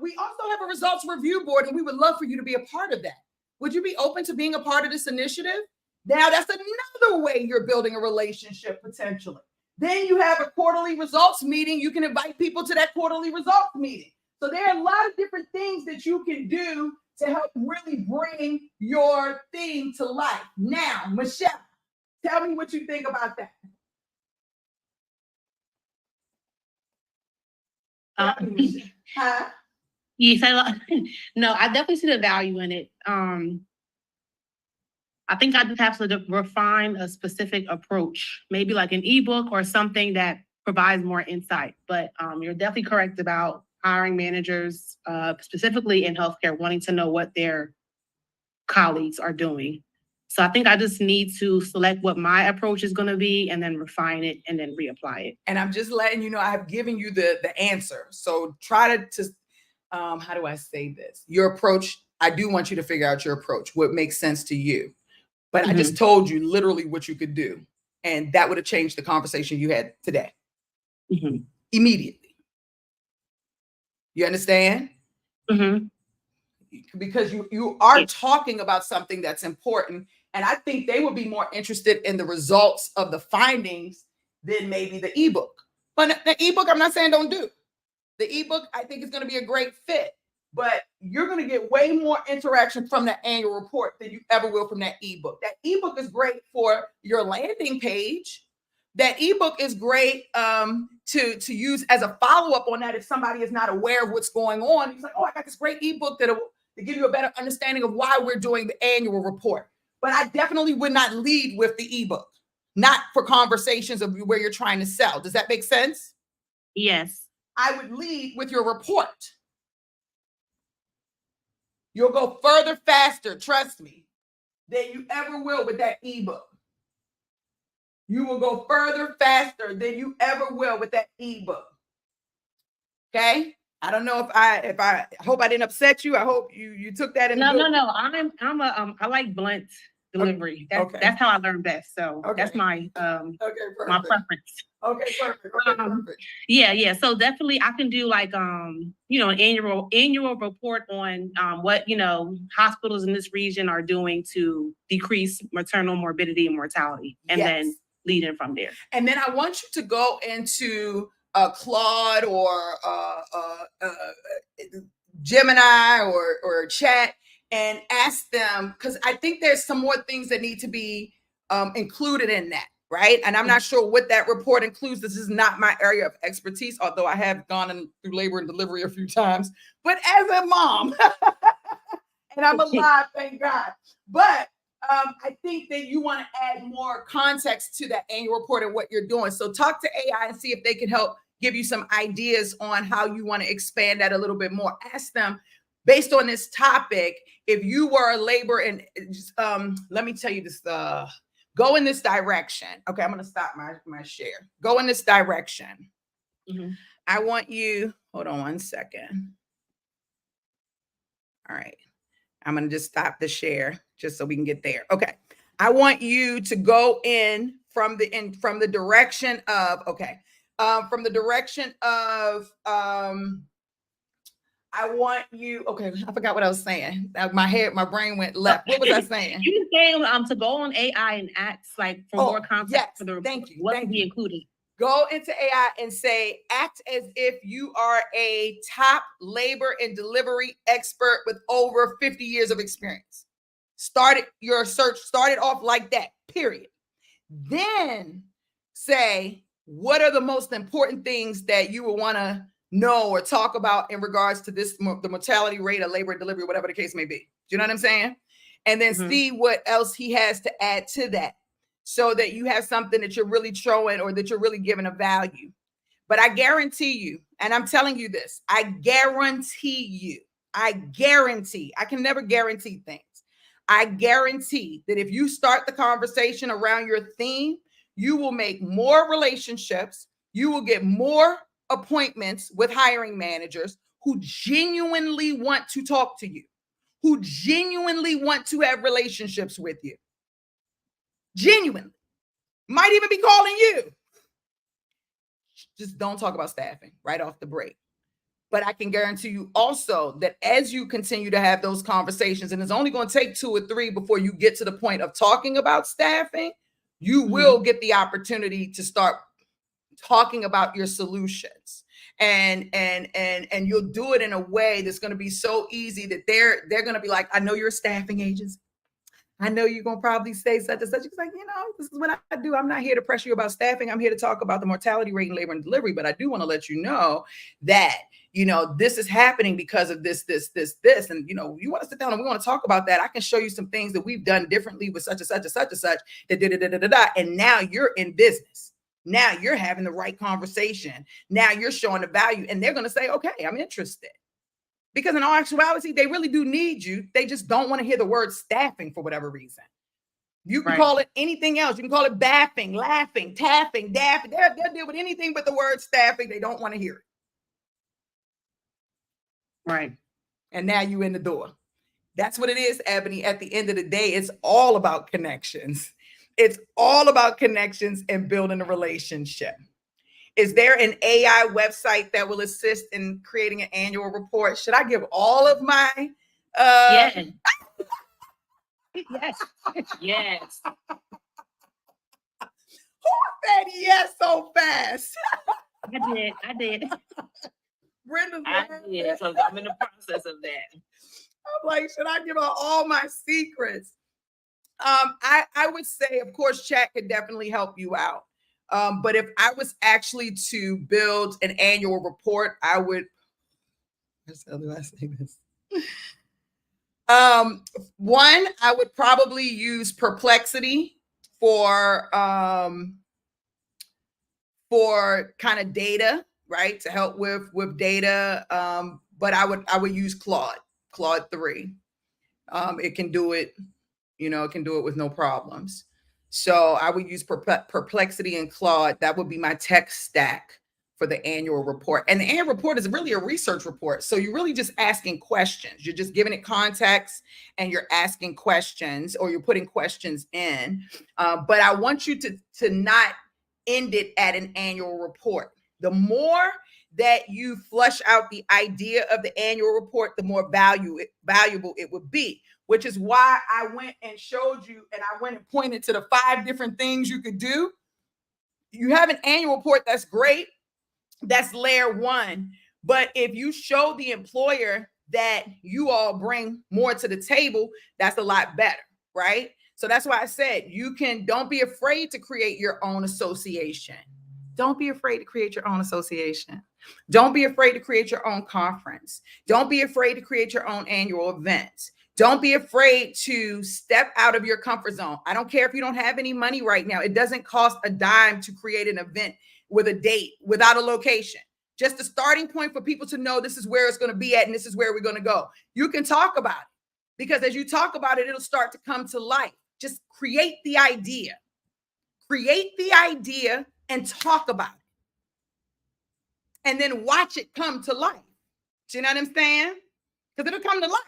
we also have a results review board and we would love for you to be a part of that. Would you be open to being a part of this initiative? Now, that's another way you're building a relationship potentially. Then you have a quarterly results meeting. You can invite people to that quarterly results meeting. So there are a lot of different things that you can do to help really bring your thing to life. Now, Michelle, tell me what you think about that. Huh? You say, no, I definitely see the value in it. I think I just have to refine a specific approach, maybe like an ebook or something that provides more insight. But you're definitely correct about hiring managers, specifically in healthcare, wanting to know what their colleagues are doing. So I think I just need to select what my approach is going to be and then refine it and then reapply it. And I'm just letting you know, I have given you the answer. So try to how do I say this? Your approach, I do want you to figure out your approach, what makes sense to you. But I just told you literally what you could do. And that would have changed the conversation you had today. Immediately. You understand? Because you are talking about something that's important. And I think they would be more interested in the results of the findings than maybe the ebook. But the ebook, I'm not saying don't do. The ebook, I think, is going to be a great fit. But you're going to get way more interaction from the annual report than you ever will from that ebook. That ebook is great for your landing page. That ebook is great to use as a follow-up on that if somebody is not aware of what's going on. He's like, oh, I got this great ebook to give you a better understanding of why we're doing the annual report. But I definitely would not lead with the ebook, not for conversations of where you're trying to sell. Does that make sense? Yes. I would lead with your report. You'll go further faster, trust me, than you ever will with that ebook. You will go further faster than you ever will with that ebook. Okay? I don't know if I hope I didn't upset you. I hope you took that in. No. I like blunt delivery. That's how I learn best. So that's my my preference. Okay, perfect. Perfect. Yeah. So definitely I can do like an annual report on what hospitals in this region are doing to decrease maternal morbidity and mortality, and then lead in from there. And then I want you to go into Claude or Gemini or Chat and ask them, because I think there's some more things that need to be included in that. Right. And I'm not sure what that report includes. This is not my area of expertise, although I have gone through labor and delivery a few times. But as a mom, and I'm alive, thank God. But I think that you want to add more context to that annual report and what you're doing. So talk to AI and see if they can help give you some ideas on how you want to expand that a little bit more. Ask them, based on this topic, if you were a labor and let me tell you this. Go in this direction. Okay, I'm going to stop my share. Go in this direction. I want you, hold on one second. All right. I'm going to just stop the share just so we can get there. Okay. I want you to go in from the direction of, I want you, I forgot what I was saying. My brain went left. What was I saying? You were saying to go on AI and ask like for more context for the thank you. What to be included. Go into AI and say, act as if you are a top labor and delivery expert with over 50 years of experience. Your search started off like that, period. Then say, what are the most important things that you will want to know or talk about in regards to the mortality rate of labor and delivery, whatever the case may be. Do you know what I'm saying? And then see what else he has to add to that, so that you have something that you're really showing or that you're really giving a value. But I guarantee you, and I'm telling you this, I guarantee, I can never guarantee things. I guarantee that if you start the conversation around your theme, you will make more relationships. You will get more appointments with hiring managers who genuinely want to talk to you, who genuinely want to have relationships with you. Genuinely. Might even be calling you. Just don't talk about staffing right off the break. But I can guarantee you also that as you continue to have those conversations, and it's only going to take 2 or 3 before you get to the point of talking about staffing, you will get the opportunity to start talking about your solutions. And you'll do it in a way that's going to be so easy that they're going to be like, I know you're a staffing agency. I know you're going to probably say such and such. It's like, this is what I do. I'm not here to pressure you about staffing. I'm here to talk about the mortality rate in labor and delivery. But I do want to let you know that, this is happening because of this. And, you want to sit down and we want to talk about that. I can show you some things that we've done differently with such and such and such and such. And now you're in business. Now you're having the right conversation. Now you're showing the value. And they're going to say, okay, I'm interested. Because in all actuality, they really do need you. They just don't want to hear the word staffing for whatever reason. You can call it anything else. You can call it baffing, laughing, taffing, daffing. They'll deal with anything but the word staffing. They don't want to hear it. Right. And now you in the door. That's what it is, Ebony. At the end of the day, it's all about connections. It's all about connections and building a relationship. Is there an AI website that will assist in creating an annual report? Should I give all of my? Yes. Yes. Yes. Who said yes so fast? I did. Brenda's I did. So I'm in the process of that. I'm like, should I give her all my secrets? I would say, of course, chat could definitely help you out. But if I was actually to build an annual report, I would. How do I say this? One, I would probably use Perplexity for kind of data, right? To help with data. But I would use Claude 3. It can do it, it can do it with no problems. So I would use Perplexity and Claude. That would be my tech stack for the annual report. And the annual report is really a research report. So you're really just asking questions. You're just giving it context and you're asking questions, or you're putting questions in. But I want you to not end it at an annual report. The more that you flush out the idea of the annual report, the more valuable it would be, which is why I went and showed you, and I went and pointed to the 5 different things you could do. You have an annual report, that's great. That's layer 1. But if you show the employer that you all bring more to the table, that's a lot better, right? So that's why I said don't be afraid to create your own association. Don't be afraid to create your own association. Don't be afraid to create your own conference. Don't be afraid to create your own annual event. Don't be afraid to step out of your comfort zone. I don't care if you don't have any money right now. It doesn't cost a dime to create an event with a date, without a location. Just a starting point for people to know this is where it's going to be at and this is where we're going to go. You can talk about it, because as you talk about it, it'll start to come to life. Just create the idea. Create the idea and talk about it. And then watch it come to life. Do you know what I'm saying? Because it'll come to life.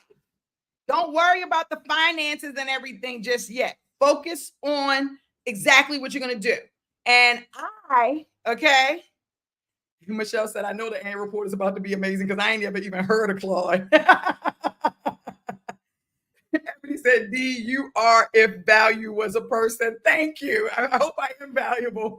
Don't worry about the finances and everything just yet. Focus on exactly what you're going to do. And Michelle said, I know the annual report is about to be amazing because I ain't ever even heard of Claude. Ebony said, D, you are if value was a person. Thank you. I hope I am valuable.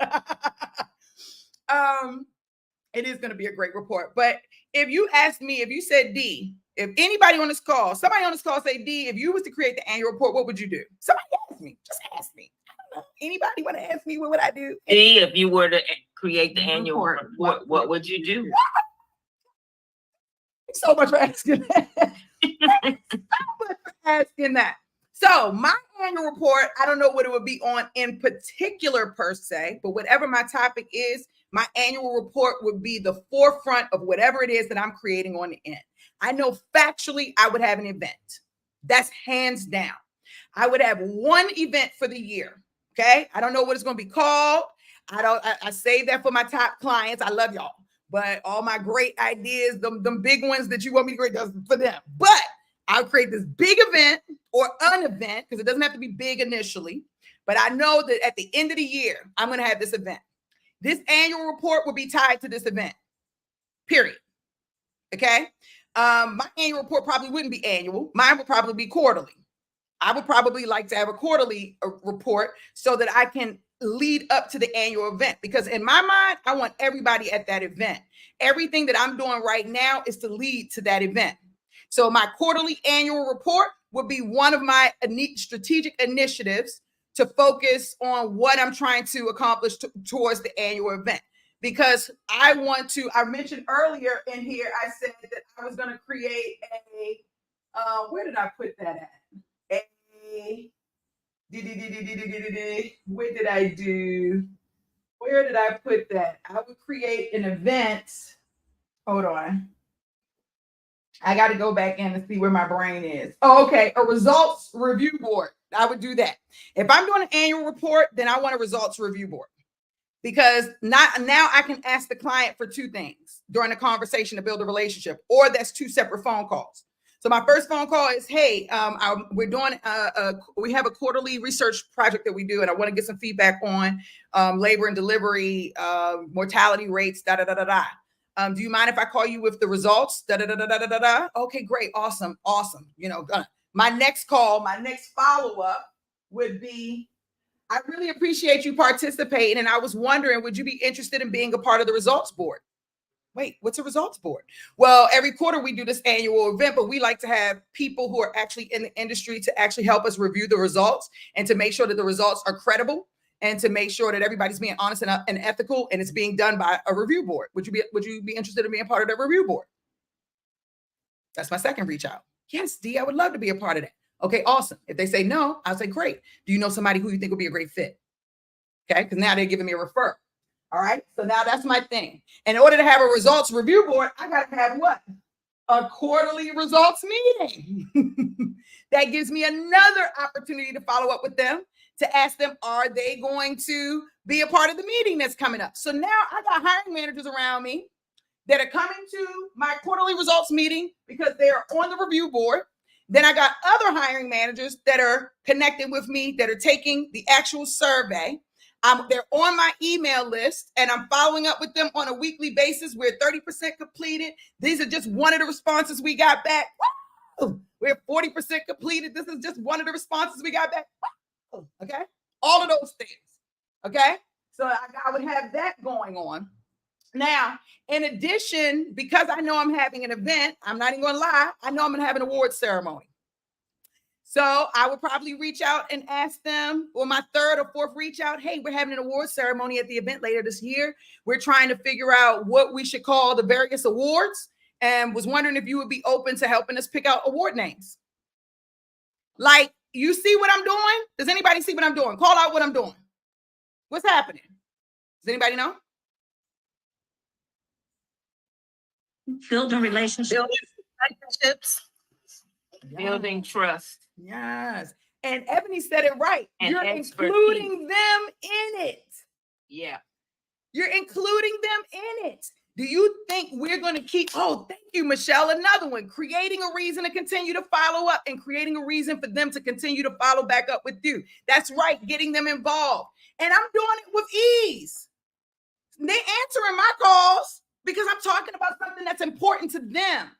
It is going to be a great report. But if you asked me, if you said, D, if anybody on this call, somebody on this call say, D, if you was to create the annual report, what would you do? Somebody ask me. Just ask me. I don't know. Anybody want to ask me, what would I do? D, if you were to create the annual report, what would you do? Thanks so much for asking that. So my annual report, I don't know what it would be on in particular per se, but whatever my topic is, my annual report would be the forefront of whatever it is that I'm creating on the end. I know factually I would have an event. That's hands down. I would have one event for the year. Okay. I don't know what it's going to be called. I save that for my top clients. I love y'all. But all my great ideas, them big ones that you want me to create, that's for them. But I'll create this big event or an event, because it doesn't have to be big initially. But I know that at the end of the year, I'm going to have this event. This annual report will be tied to this event, period. Okay. My annual report probably wouldn't be annual. Mine would probably be quarterly. I would probably like to have a quarterly report so that I can lead up to the annual event, because in my mind, I want everybody at that event. Everything that I'm doing right now is to lead to that event. So my quarterly annual report would be one of my strategic initiatives to focus on what I'm trying to accomplish towards the annual event. Because I mentioned earlier in here, I said that I was going to create where did I put that at? What did I do? Where did I put that? I would create an event. Hold on. I got to go back in and see where my brain is. Oh, okay. A results review board. I would do that. If I'm doing an annual report, then I want a results review board, because now I can ask the client for two things during a conversation to build a relationship, or that's two separate phone calls. So my first phone call is, hey, we're doing we have a quarterly research project that we do, and I want to get some feedback on labor and delivery, mortality rates, da da da da da. Do you mind if I call you with the results? Da da da da da da da. Okay, great, awesome. My next call, my next follow up would be, I really appreciate you participating, and I was wondering, would you be interested in being a part of the results board? Wait, what's a results board? Well, every quarter we do this annual event, but we like to have people who are actually in the industry to actually help us review the results and to make sure that the results are credible and to make sure that everybody's being honest and ethical, and it's being done by a review board. Would you be interested in being part of the review board? That's my second reach out. Yes, D, I would love to be a part of that. Okay, awesome. If they say no, I'll say, great. Do you know somebody who you think would be a great fit? Okay, because now they're giving me a referral. All right, so now that's my thing. And in order to have a results review board, I got to have what? A quarterly results meeting. That gives me another opportunity to follow up with them, to ask them, are they going to be a part of the meeting that's coming up? So now I got hiring managers around me that are coming to my quarterly results meeting because they're on the review board. Then I got other hiring managers that are connected with me that are taking the actual survey. They're on my email list, and I'm following up with them on a weekly basis. We're 30% completed. These are just one of the responses we got back. Woo! We're 40% completed. This is just one of the responses we got back. Woo! Okay, all of those things. Okay, so I would have that going on. Now, in addition, because I know I'm having an event, I'm not even going to lie, I know I'm going to have an awards ceremony. So I would probably reach out and ask them, or my third or fourth reach out, hey, we're having an awards ceremony at the event later this year. We're trying to figure out what we should call the various awards, and was wondering if you would be open to helping us pick out award names. Like, you see what I'm doing? Does anybody see what I'm doing? Call out what I'm doing. What's happening? Does anybody know? Building relationships. Building trust. Yes. And Ebony said it right. And You're expertise. including them in it. Yeah. You're including them in it. Do you think we're going to keep? Oh, thank you, Michelle. Another one, creating a reason to continue to follow up and creating a reason for them to continue to follow back up with you. That's right. Getting them involved. And I'm doing it with ease. They're answering my calls because I'm talking about something that's important to them.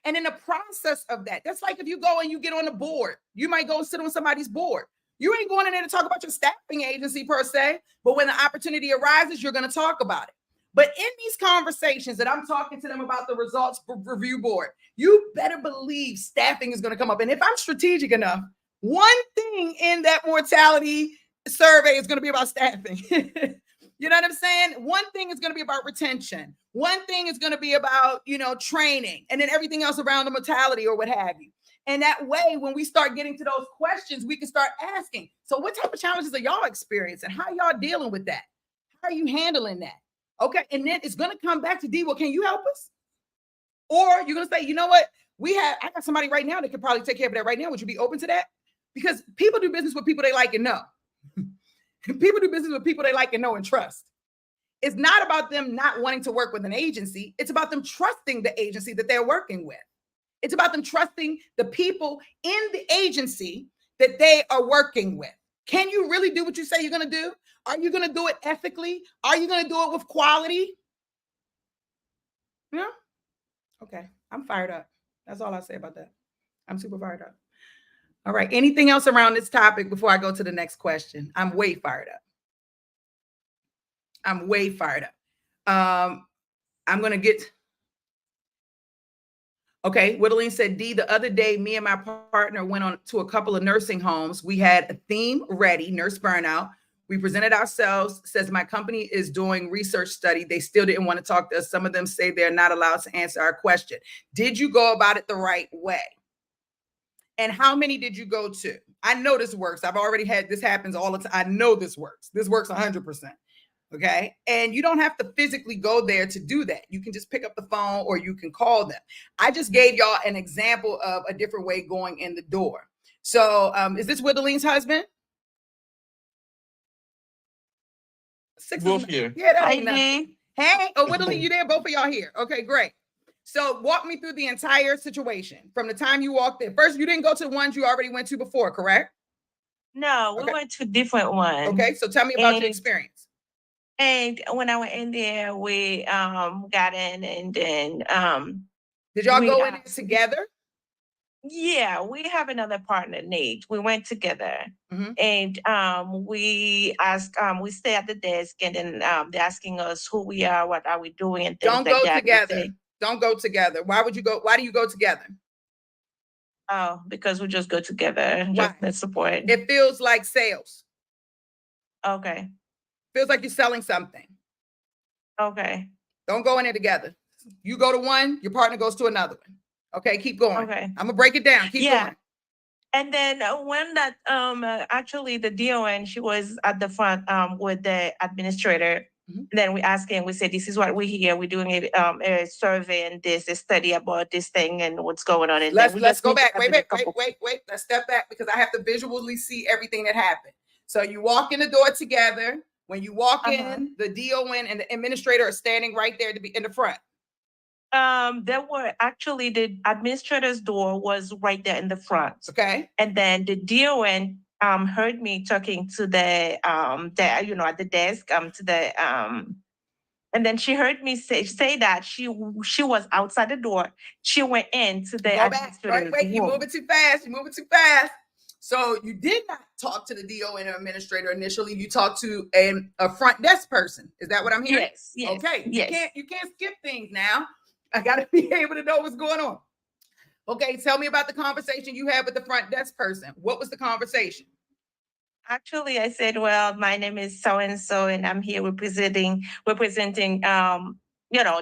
And in the process of that, that's like if you go and you get on the board, you might go sit on somebody's board. You ain't going in there to talk about your staffing agency per se, but when the opportunity arises, you're going to talk about it. But in these conversations that I'm talking to them about the results review board, you better believe staffing is going to come up. And if I'm strategic enough, one thing in that mortality survey is going to be about staffing. You know what I'm saying? One thing is going to be about retention. One thing is going to be about, training, and then everything else around the mortality or what have you. And that way, when we start getting to those questions, we can start asking, so what type of challenges are y'all experiencing? How are y'all dealing with that? How are you handling that? Okay, and then it's gonna come back to D. Well, can you help us? Or you're gonna say, you know what? I got somebody right now that could probably take care of that right now. Would you be open to that? Because people do business with people they like and know. People do business with people they like and know and trust. It's not about them not wanting to work with an agency. It's about them trusting the agency that they're working with. It's about them trusting the people in the agency that they are working with. Can you really do what you say you're going to do? Are you going to do it ethically? Are you going to do it with quality? Yeah. Okay. I'm fired up. That's all I say about that. I'm super fired up. All right. Anything else around this topic before I go to the next question? I'm way fired up. I'm way fired up. I'm going to get. Okay. Whittling said, D, the other day, me and my partner went on to a couple of nursing homes. We had a theme ready, nurse burnout. We presented ourselves, says my company is doing research study. They still didn't want to talk to us. Some of them say they're not allowed to answer our question. Did you go about it the right way? And how many did you go to? I know this works. I've already had this happens all the time. I know this works. This works 100%. Okay. And you don't have to physically go there to do that. You can just pick up the phone or you can call them. I just gave y'all an example of a different way going in the door. So is this Whittling's husband? Both here. Yeah, that Hi, ain't nothing. D. Hey, oh, Whittling, you there? Both of y'all here. Okay, great. So walk me through the entire situation from the time you walked in. First, you didn't go to the ones you already went to before, correct? No, we Okay. went to different ones. Okay, so tell me about your And- experience. And when I went in there, we got in and then Did y'all we, go in there together? yeah, we have another partner, Nate. We went together Mhm. and we asked we stay at the desk and then they're asking us who we are, what are we doing, and things Don't like go that. We together. say, Don't go together. Why would you go? Why do you go together? oh, because we just go together, just Why? to support. It feels like sales. Okay. Feels like you're selling something. Okay. Don't go in there together. You go to one, your partner goes to another one. Okay, keep going. Okay. I'm gonna break it down. Keep Yeah. going. And then when that actually the DON, she was at the front with the administrator. Mhm. Then we asked him, we said, this is what we hear. We're doing a survey and a study about this thing and what's going on. And then we Let's just go need to back. have Wait. a couple- Let's step back because I have to visually see everything that happened. So you walk in the door together. When you walk in, the DON and the administrator are standing right there to be in the front. There were actually the administrator's door was right there in the front. Okay. And then the DON heard me talking to the at the desk to the and then she heard me say that she was outside the door. She went into the Go back. administrator's Wait. You're room. moving too fast. You're moving too fast. So you did not talk to the DON administrator initially. You talked to a front desk person. Is that what I'm hearing? Yes. Okay. Yes. You can't skip things now. I gotta be able to know what's going on. Okay, tell me about the conversation you had with the front desk person. What was the conversation? Actually, I said, well, my name is so and so, and I'm here representing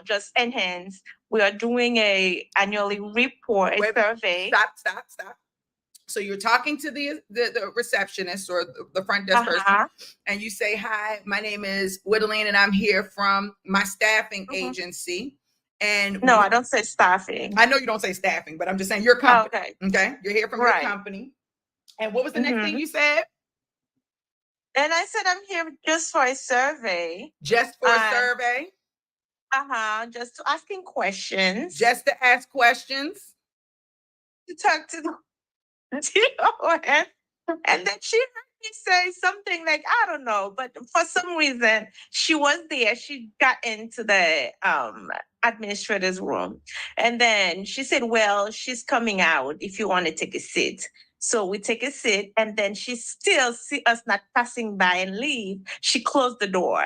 just Enhance. We are doing a annually report, a Wait, survey. Stop. So you're talking to the receptionist or the front desk person, and you say, "Hi, my name is Whittling, and I'm here from my staffing agency." And No, I don't say staffing. I know you don't say staffing, but I'm just saying your company. Okay. Okay, you're here from Right. your company. And what was the next thing you said? And I said, I'm here just for a survey. Just for a survey. Just to asking questions. Just to ask questions. To talk to the DON. And then she heard me say something like, I don't know, but for some reason she was there. She got into the administrator's room. And then she said, well, she's coming out if you want to take a seat. So we take a seat, and then she still see us not passing by and leave. She closed the door.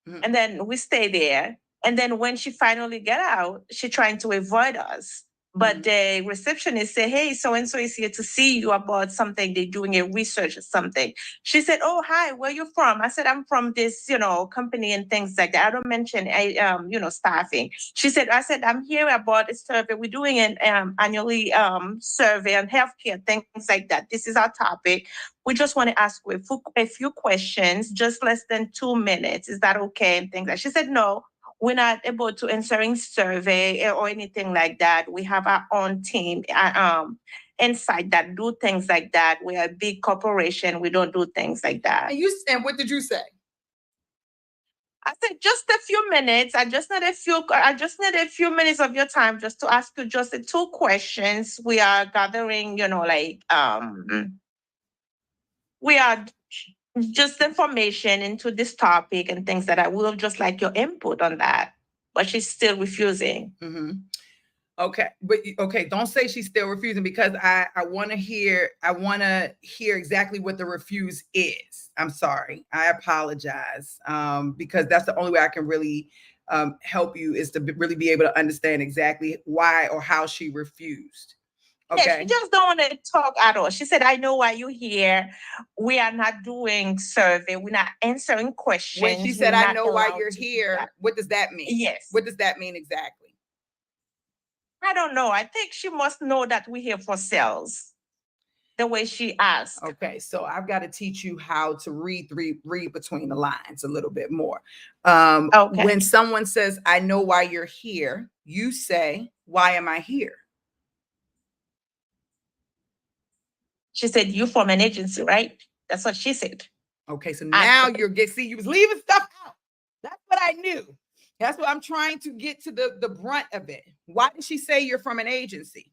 Mhm. And then we stay there. And then when she finally got out, she trying to avoid us. But the receptionist said, hey, so-and-so is here to see you about something. They're doing a research or something. She said, oh, hi, where you from? I said, I'm from this, company and things like that. I don't mention, staffing. She said, I'm here about a survey. We're doing an annually survey on healthcare, things like that. This is our topic. We just want to ask you a few questions, just less than 2 minutes. Is that okay? And things like that. She said, no. We're not able to answering survey or anything like that. We have our own team inside that do things like that. We are a big corporation. We don't do things like that. And what did you say? I said just a few minutes. I just need a few minutes of your time just to ask you just 2 questions. We are gathering, we are just information into this topic and things that I will just like your input on that. But she's still refusing. Mm-hmm. Okay, but don't say she's still refusing, because I want to hear exactly what the refuse is. I'm sorry, I apologize, because that's the only way I can really help you, is to really be able to understand exactly why or how she refused. Okay. Yeah, she just don't want to talk at all. She said, I know why you're here. We are not doing survey. We're not answering questions. When she said, I know why you're here, what does that mean? Yes. What does that mean exactly? I don't know. I think she must know that we're here for sales, the way she asked. Okay, so I've got to teach you how to read between the lines a little bit more. Okay. When someone says, I know why you're here, you say, why am I here? She said, you from an agency, right? That's what she said. Okay, so now you was leaving stuff out. That's what I knew. That's what I'm trying to get to the brunt of it. Why did she say you're from an agency?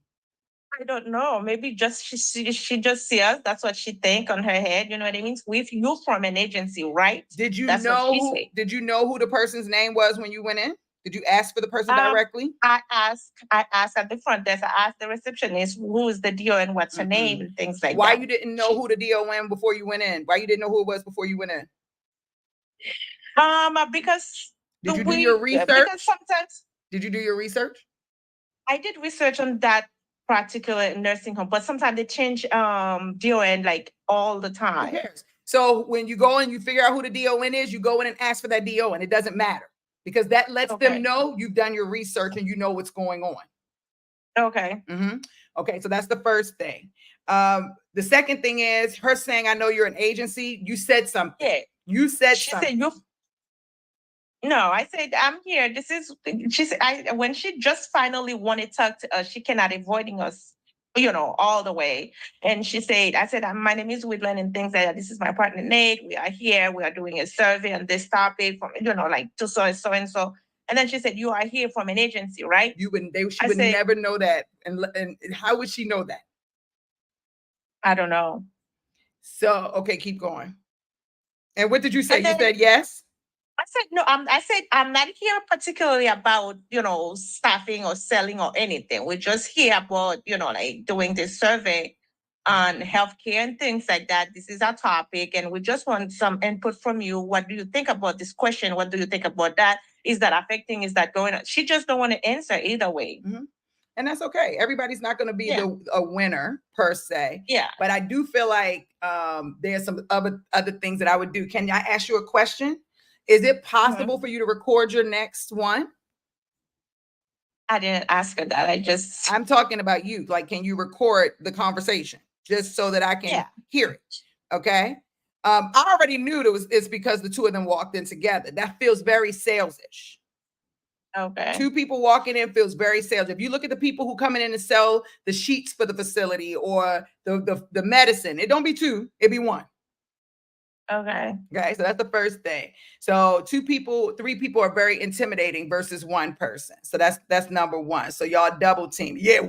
I don't know. Maybe just she just see us. That's what she think on her head. You know what I mean? If you from an agency, right? Did you know who the person's name was when you went in? Did you ask for the person directly? I asked at the front desk. I asked the receptionist who is the DON, what's her name, and things like that. Why you didn't know who the DON before you went in? Why you didn't know who it was before you went in? Because did you do your research? Because sometimes did you do your research? I did research on that particular nursing home, but sometimes they change DON like all the time. Who cares? So when you go and you figure out who the DON is, you go in and ask for that DON. It doesn't matter, because that lets them know you've done your research and you know what's going on. Okay. Mm-hmm. Okay, so that's the first thing. The second thing is her saying, I know you're an agency. You said something. Yeah. You said something. Said no, I said, I'm here. She said, when she just finally wanted to talk to us, she cannot avoiding us, all the way. And she said, my name is Woodland and things like that. This is my partner, Nate. We are here. We are doing a survey on this topic from, to so and so and so. And then she said, you are here from an agency, right? She would never know that. And how would she know that? I don't know. So, okay, keep going. And what did you say? You said yes? I said, no, I'm not here particularly about, staffing or selling or anything. We're just here about, doing this survey on healthcare and things like that. This is our topic. And we just want some input from you. What do you think about this question? What do you think about that? Is that affecting? Is that going on? She just don't want to answer either way. Mm-hmm. And that's okay. Everybody's not going to be a winner per se. Yeah. But I do feel like there's some other things that I would do. Can I ask you a question? Is it possible for you to record your next one? I didn't ask her that. I'm talking about you. Like, can you record the conversation just so that I can hear it? Okay. I already knew it's because the two of them walked in together. That feels very salesish. Okay. 2 people walking in feels very sales. If you look at the people who coming in to sell the sheets for the facility or the medicine, it don't be 2, it be 1. Okay. Okay. So that's the first thing. So 2 people, 3 people are very intimidating versus 1 person. So that's number 1. So y'all double team. Yeah.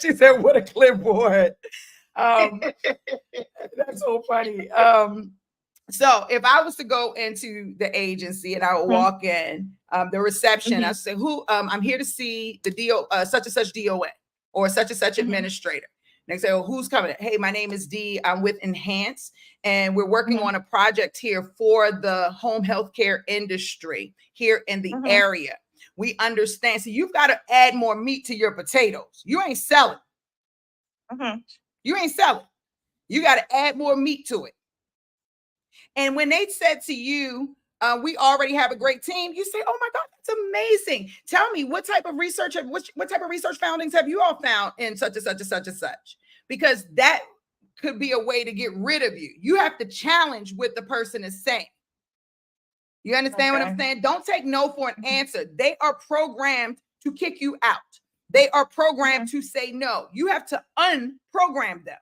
She said, what a clipboard. That's so funny. So if I was to go into the agency and I would walk in, the reception, I say, I'm here to see the such and such DON or such and such administrator. And they say, who's coming? Hey, my name is Dee. I'm with Enhance, and we're working on a project here for the home healthcare industry here in the area. We understand. So you've got to add more meat to your potatoes. You ain't selling. You ain't selling. You got to add more meat to it. And when they said to you, we already have a great team, you say, oh my God, that's amazing. Tell me, what type of research foundings have you all found in such and such and such and such? Because that could be a way to get rid of you. You have to challenge what the person is saying. You understand what I'm saying? Don't take no for an answer. They are programmed to kick you out. They are programmed to say no. You have to unprogram them.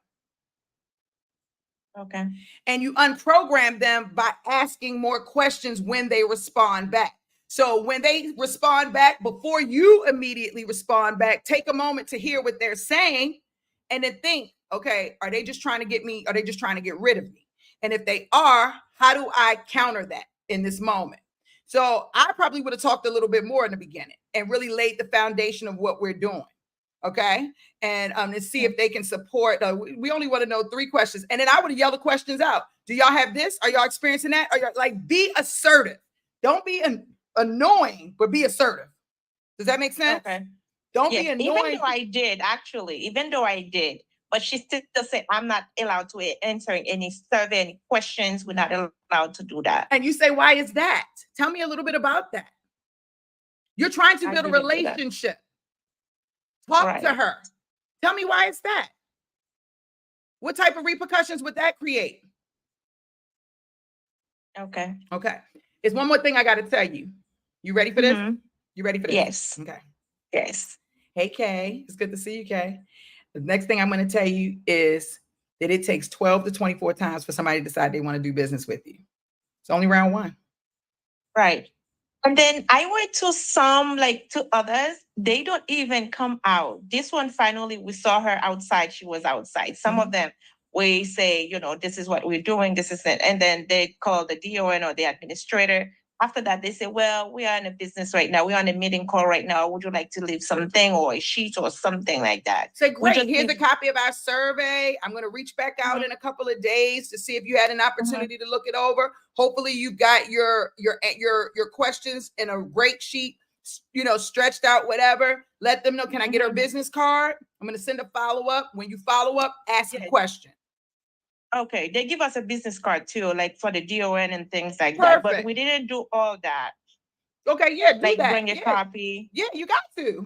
Okay. And you unprogram them by asking more questions when they respond back. So when they respond back, before you immediately respond back, take a moment to hear what they're saying and then think, okay, are they just trying to get me? Are they just trying to get rid of me? And if they are, how do I counter that in this moment? So I probably would have talked a little bit more in the beginning and really laid the foundation of what we're doing. Okay. And to see if they can support. We only want to know 3 questions. And then I would have yelled the questions out. Do y'all have this? Are y'all experiencing that? Are y'all like, be assertive? Don't be annoying, but be assertive. Does that make sense? Okay. Don't be annoying. Even though I did, but she still said, I'm not allowed to answer any survey, any questions. We're not allowed to do that. And you say, why is that? Tell me a little bit about that. You're trying to build a relationship. Talk to her. Tell me why it's that. What type of repercussions would that create? Okay. Okay. There's one more thing I got to tell you. You ready for this? You ready for this? Yes. Okay. Yes. Hey, Kay. It's good to see you, Kay. The next thing I'm going to tell you is that it takes 12 to 24 times for somebody to decide they want to do business with you. It's only round 1. Right. And then I went to to others, they don't even come out. This one, finally, we saw her outside. She was outside. Some of them, we say, this is what we're doing. This is it. And then they call the DON or the administrator. After that, they say, well, we are in a business right now. We're on a meeting call right now. Would you like to leave something or a sheet or something like that? Say, great, here's a copy of our survey. I'm going to reach back out in a couple of days to see if you had an opportunity to look it over. Hopefully you've got your questions in a great sheet, stretched out, whatever. Let them know, can I get her business card? I'm going to send a follow-up. When you follow up, ask a question. Okay, they give us a business card too, like for the DON and things like that. But we didn't do all that. Okay, yeah, do like that. Bring a copy. Yeah, you got to.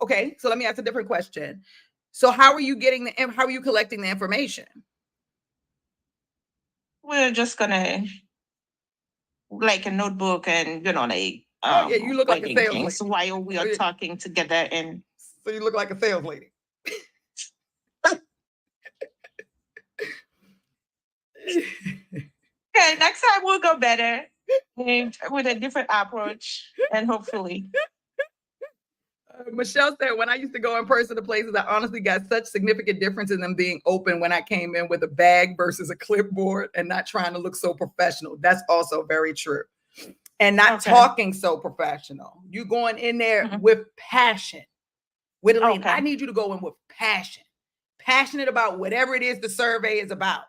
Okay. So let me ask a different question. So how are you collecting the information? We're just gonna like a notebook and you look like a sales lady. While we are talking together. And so you look like a sales lady. Okay, next time we'll go better with a different approach, and hopefully. Michelle said, when I used to go in person to places, I honestly got such significant difference in them being open when I came in with a bag versus a clipboard and not trying to look so professional. That's also very true. And not talking so professional. You going in there with passion. I need you to go in with passion. Passionate about whatever it is the survey is about.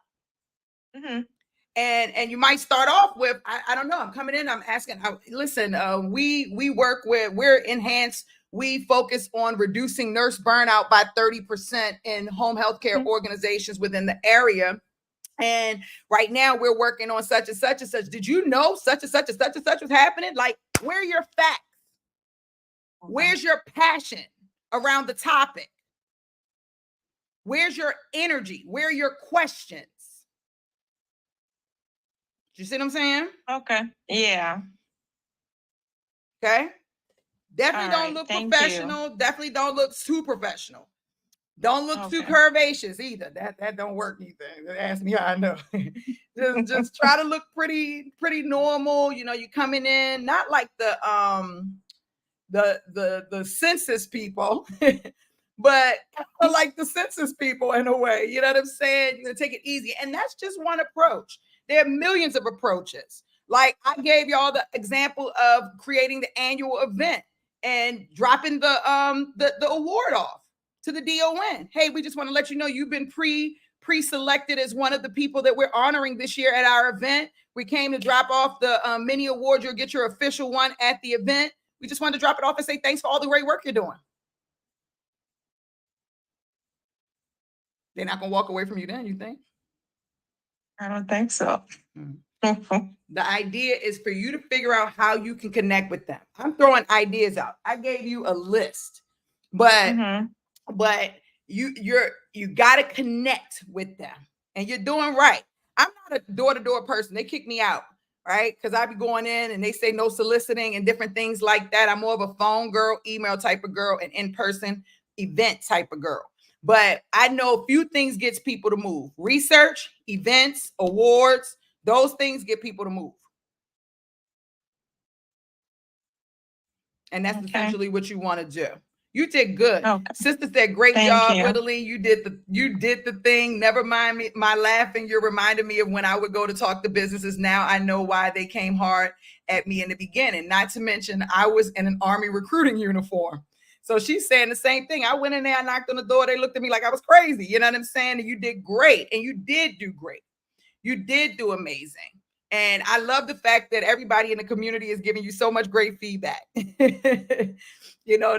And you might start off with, I don't know, I'm coming in, I'm asking, listen, we're enhanced. We focus on reducing nurse burnout by 30% in home healthcare organizations within the area. And right now we're working on such and such and such. Did you know such and such and such and such was happening? Like, where are your facts? Where's your passion around the topic? Where's your energy? Where are your questions? You see what I'm saying? Okay. Yeah. Okay. Definitely don't look professional. Definitely don't look too professional. Don't look too curvaceous either. That don't work either. Ask me how I know. just try to look pretty normal. You coming in not like the census people, but like the census people in a way. You know what I'm saying? You're gonna take it easy, and that's just one approach. There are millions of approaches. Like I gave y'all the example of creating the annual event and dropping the award off to the DON. Hey, we just want to let you know you've been pre-selected as one of the people that we're honoring this year at our event. We came to drop off the mini award. You'll get your official one at the event. We just wanted to drop it off and say thanks for all the great work you're doing. They're not going to walk away from you then, you think? I don't think so. The idea is for you to figure out how you can connect with them. I'm throwing ideas out. I gave you a list, but you got to connect with them, and you're doing right. I'm not a door-to-door person. They kick me out, right? Because I be going in and they say no soliciting and different things like that. I'm more of a phone girl, email type of girl, and in-person event type of girl. But I know a few things gets people to move. Research, events, awards, those things get people to move. And that's essentially what you want to do. You did good. Okay. Sister said, great Thank job, you. Whittling. You did the thing. Never mind me, my laughing. You're reminding me of when I would go to talk to businesses. Now I know why they came hard at me in the beginning. Not to mention I was in an Army recruiting uniform. So she's saying the same thing. I went in there, I knocked on the door. They looked at me like I was crazy. You know what I'm saying? And you did great. And you did do great. You did do amazing. And I love the fact that everybody in the community is giving you so much great feedback. You know,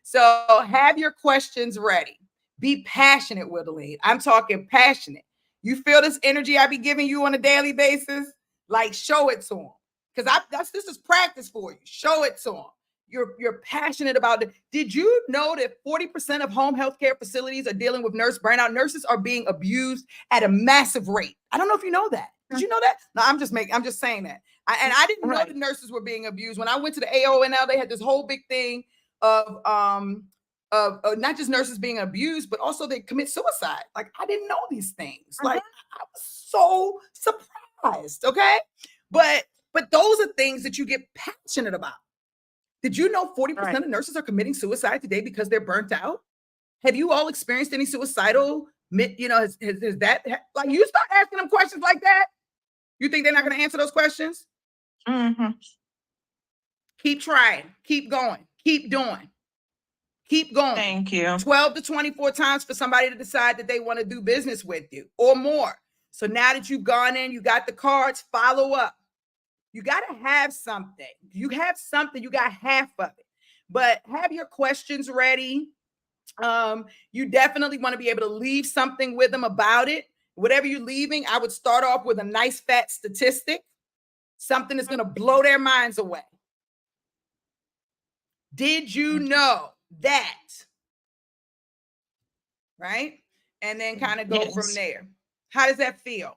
so have your questions ready. Be passionate, Whittling. I'm talking passionate. You feel this energy I be giving you on a daily basis? Like, show it to them. Because this is practice for you. Show it to them. You're passionate about it. Did you know that 40% of home health care facilities are dealing with nurse burnout? Nurses are being abused at a massive rate. I don't know if you know that. Did you know that? No, I'm just saying that. I didn't know the nurses were being abused. When I went to the AONL, they had this whole big thing of not just nurses being abused, but also they commit suicide. Like, I didn't know these things. Like, I was so surprised. Okay. But those are things that you get passionate about. Did you know 40% of nurses are committing suicide today because they're burnt out? Have you all experienced any suicidal, you know, has that, like, you start asking them questions like that? You think they're not going to answer those questions? Mm-hmm. Keep trying. Keep going. Keep doing. Keep going. Thank you. 12 to 24 times for somebody to decide that they want to do business with you or more. So now that you've gone in, you got the cards, follow up. You got to have something. You have something, you got half of it. But have your questions ready. You definitely want to be able to leave something with them about it. Whatever you're leaving, I would start off with a nice fat statistic, something that's going to blow their minds away. Did you know that? Right? And then kind of go from there. How does that feel?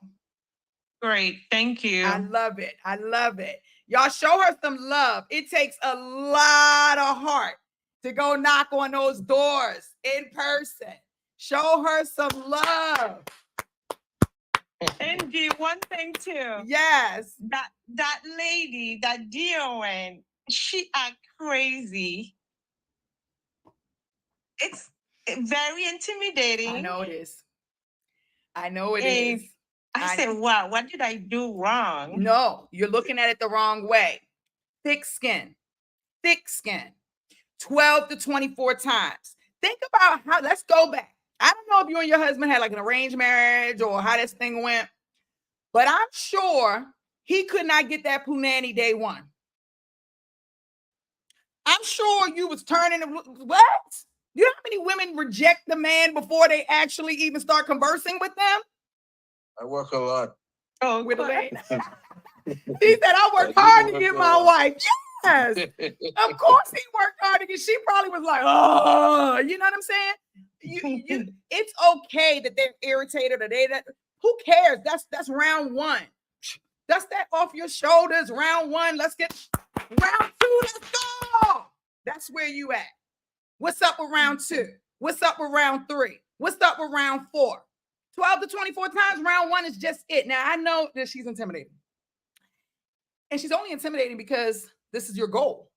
Great. Thank you. I love it. I love it. Y'all show her some love. It takes a lot of heart to go knock on those doors in person. Show her some love. And one thing too. Yes. That lady, that DON, she act crazy. It's very intimidating. I know it is. I know it is. I said, wow, what did I do wrong? No, you're looking at it the wrong way. Thick skin. 12 to 24 times. Think about how, let's go back. I don't know if you and your husband had like an arranged marriage or how this thing went, but I'm sure he could not get that punani day one. I'm sure you was turning, what? You know how many women reject the man before they actually even start conversing with them? I work a lot. Oh, with Elaine. He said, I worked hard to get my wife. Yes. Of course he worked hard to get, she probably was like, oh, you know what I'm saying? It's okay that they're irritated or who cares? That's round one. Dust that off your shoulders. Round one. Let's get round two. Let's go. That's where you at. What's up with round two? What's up with round three? What's up with round four? 12 to 24 times, round one is just it. Now, I know that she's intimidating. And she's only intimidating because this is your goal.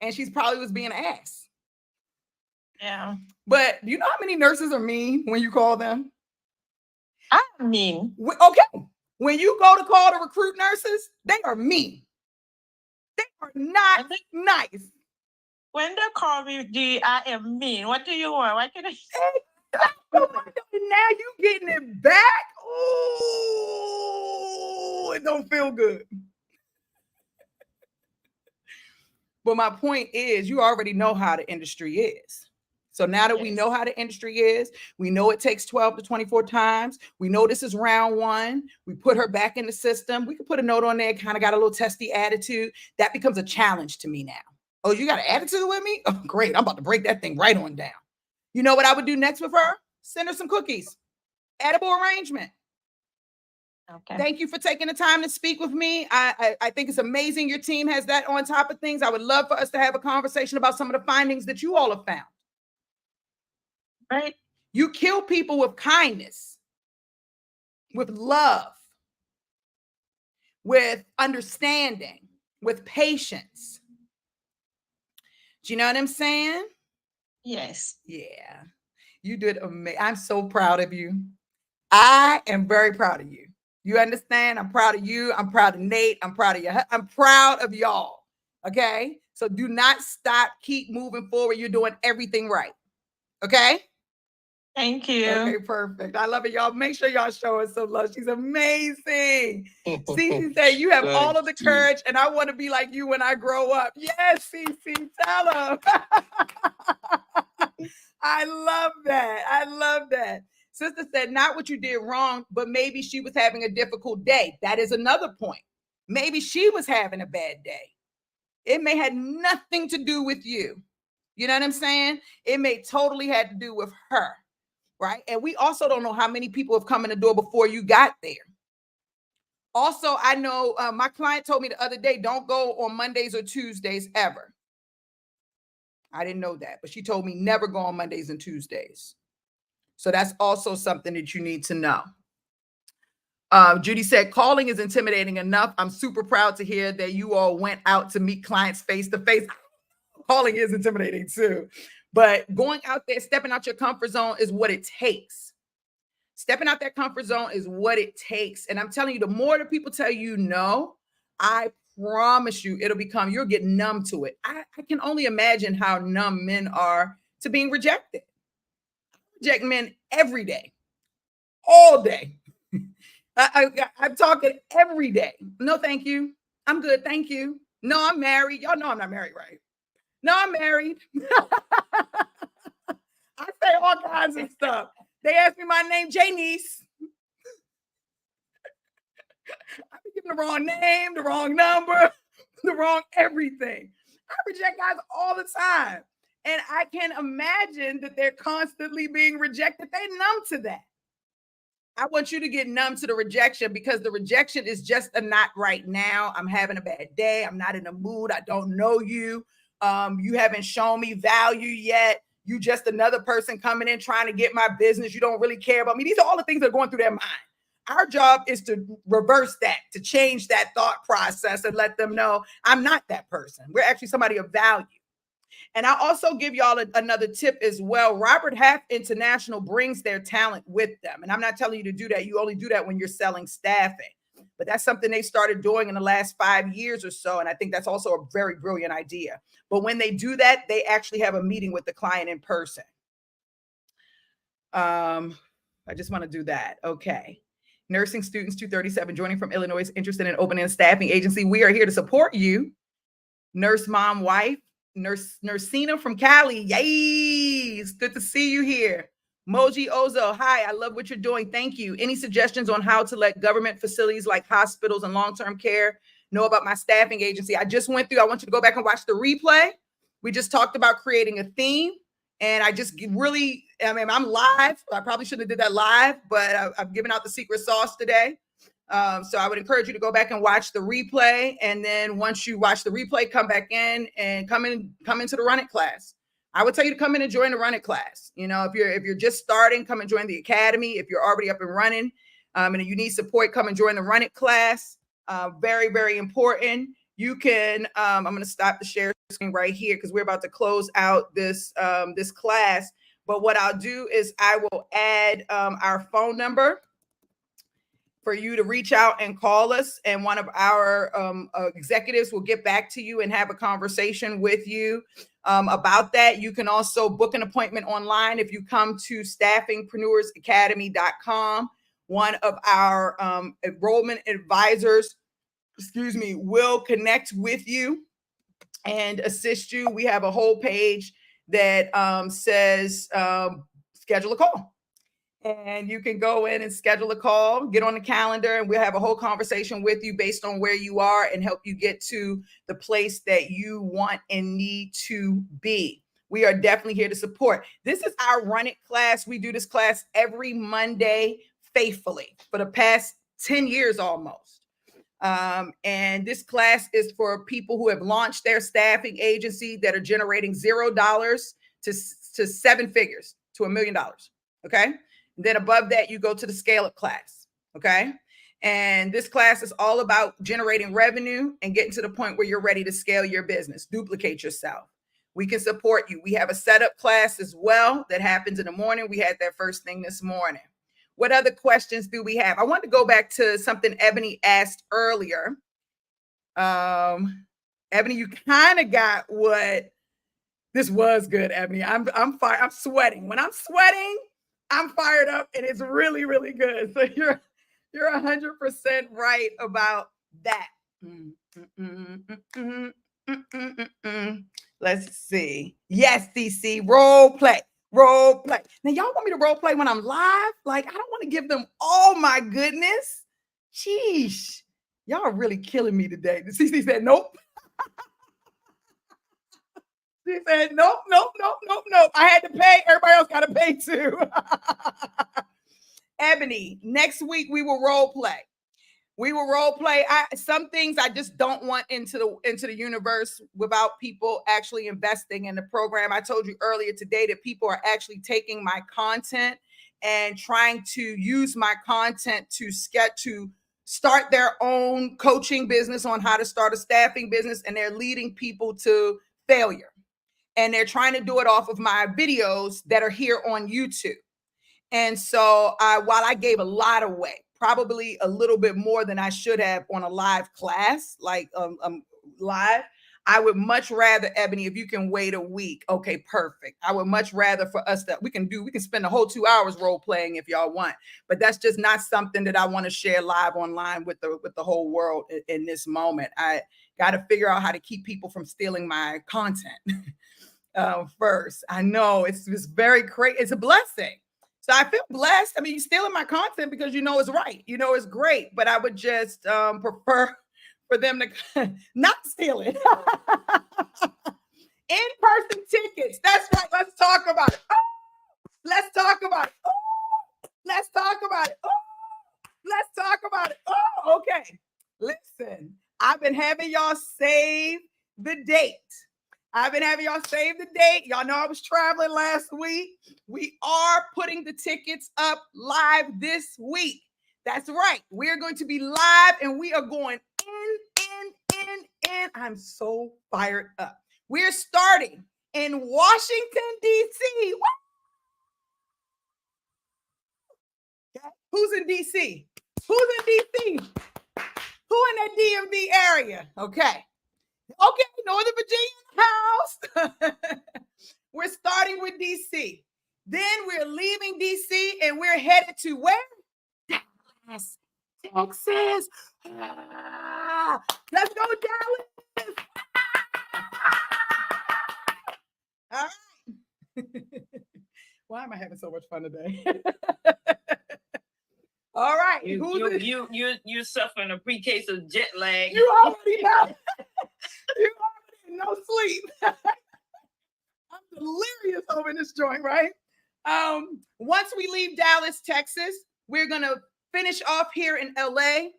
And she's probably was being an ass. Yeah. But do you know how many nurses are mean when you call them? I mean. Okay. When you go to call to recruit nurses, they are mean. They are not nice. When they call me, I am mean. What do you want? What can I say? Oh my God, now you getting it back. Oh, it don't feel good. But my point is, you already know how the industry is. So now that we know how the industry is, we know it takes 12 to 24 times. We know this is round one. We put her back in the system. We can put a note on there, kind of got a little testy attitude. That becomes a challenge to me now. Oh, you got an attitude with me? Oh, great. I'm about to break that thing right on down. You know what I would do next with her? Send her some cookies. Edible arrangement. Okay. Thank you for taking the time to speak with me. I think it's amazing your team has that on top of things. I would love for us to have a conversation about some of the findings that you all have found. Right. You kill people with kindness, with love, with understanding, with patience. Do you know what I'm saying? Yes. Yeah, you did amazing. I'm so proud of you. I am very proud of you. You understand? I'm proud of you. I'm proud of Nate. I'm proud of you. I'm proud of y'all. Okay. So do not stop. Keep moving forward. You're doing everything right. Okay. Thank you. Okay, perfect. I love it, y'all. Make sure y'all show her some love. She's amazing. Cece said, you have all of the Thank you. courage, and I want to be like you when I grow up. Yes, Cece, tell her. I love that. I love that. Sister said, not what you did wrong, but maybe she was having a difficult day. That is another point. Maybe she was having a bad day. It may have nothing to do with you. You know what I'm saying? It may totally had to do with her. Right. And we also don't know how many people have come in the door before you got there. Also, I know my client told me the other day, don't go on Mondays or Tuesdays ever. I didn't know that, but she told me never go on Mondays and Tuesdays. So that's also something that you need to know. Judy said, calling is intimidating enough. I'm super proud to hear that you all went out to meet clients face to face. Calling is intimidating too. But going out there, stepping out your comfort zone is what it takes. Stepping out that comfort zone is what it takes. And I'm telling you, the more the people tell you no, I promise you it'll become, you'll get numb to it. I can only imagine how numb men are to being rejected. I reject men every day, all day. I'm talking every day. No, thank you. I'm good. Thank you. No, I'm married. Y'all know I'm not married, right? No, I'm married. I say all kinds of stuff. They ask me my name, Janice. I've been giving the wrong name, the wrong number, the wrong everything. I reject guys all the time. And I can imagine that they're constantly being rejected. They're numb to that. I want you to get numb to the rejection because the rejection is just a not right now. I'm having a bad day. I'm not in the mood. I don't know you. You haven't shown me value yet. You just another person coming in trying to get my business. You don't really care about me. These are all the things that are going through their mind. Our job is to reverse that, to change that thought process and let them know I'm not that person. We're actually somebody of value. And I'll also give y'all another tip as well. Robert Half International brings their talent with them. And I'm not telling you to do that. You only do that when you're selling staffing. But that's something they started doing in the last 5 years or so. And I think that's also a very brilliant idea. But when they do that, they actually have a meeting with the client in person. I just want to do that. Okay. Nursing students 237 joining from Illinois, interested in opening a staffing agency. We are here to support you. Nurse mom wife. Nursina from Cali. Yay! It's good to see you here. Moji Ozo. Hi, I love what you're doing. Thank you. Any suggestions on how to let government facilities like hospitals and long-term care know about my staffing agency? I just went through. I want you to go back and watch the replay. We just talked about creating a theme. And I just really, I'm live. I probably shouldn't have did that live, but I've given out the secret sauce today. So I would encourage you to go back and watch the replay. And then once you watch the replay, come back in and come into the Run It class. I would tell you to come in and join the Run It class. You know, if you're just starting, come and join the academy. If you're already up and running and you need support, come and join the Run It class. Very, very important. You can, I'm going to stop the share screen right here because we're about to close out this class. But what I'll do is I will add our phone number. for you to reach out and call us, and one of our executives will get back to you and have a conversation with you about that. You can also book an appointment online if you come to staffingpreneursacademy.com. One of our enrollment advisors, will connect with you and assist you. We have a whole page that says schedule a call. And you can go in and schedule a call, get on the calendar, and we'll have a whole conversation with you based on where you are and help you get to the place that you want and need to be. We are definitely here to support. This is our Run It class. We do this class every Monday faithfully for the past 10 years almost. And this class is for people who have launched their staffing agency that are generating $0 to 7 figures to $1 million. Okay. Then above that, you go to the Scale Up class, okay? And this class is all about generating revenue and getting to the point where you're ready to scale your business, duplicate yourself. We can support you. We have a setup class as well that happens in the morning. We had that first thing this morning. What other questions do we have? I want to go back to something Ebony asked earlier. Ebony, you kind of got what, this was good, Ebony. I'm sweating. When I'm sweating, I'm fired up, and it's really, really good. So you're 100% right about that. Let's see. Yes, DC, role play. Now, y'all want me to role play when I'm live? Like, I don't want to give them all my goodness. Sheesh. Y'all are really killing me today. CC said, nope. She said, nope. I had to pay. Everybody else got to pay too. Ebony, next week we will role play. Some things I just don't want into the universe without people actually investing in the program. I told you earlier today that people are actually taking my content and trying to use my content to start their own coaching business on how to start a staffing business, and they're leading people to failure. And they're trying to do it off of my videos that are here on YouTube. And so while I gave a lot away, probably a little bit more than I should have on a live class, like live, I would much rather, Ebony, if you can wait a week. Okay, perfect. I would much rather for us that we can spend the whole 2 hours role playing if y'all want, but that's just not something that I want to share live online with the whole world in this moment. I got to figure out how to keep people from stealing my content. First, I know it's very crazy. It's a blessing. So I feel blessed. I mean, you're stealing my content because you know it's right. You know it's great, but I would just prefer for them to not steal it. In-person tickets. That's right. Let's talk about it. Oh, let's talk about it. Oh, let's talk about it. Oh, let's talk about it. Oh, okay. Listen, I've been having y'all save the date. Y'all know I was traveling last week. We are putting the tickets up live this week. That's right. We're going to be live, and we are going in. I'm so fired up. We're starting in Washington, D.C. Okay. Who's in D.C.? Who in that DMV area? Okay, Northern Virginia house. We're starting with DC. Then we're leaving DC and we're headed to where? Dallas, Texas. Let's go, Dallas. All right. Why am I having so much fun today? All right. You're suffering a pre-case of jet lag. You already know. No sleep. I'm delirious over in this joint, right? Once we leave Dallas, Texas, we're going to finish off here in LA.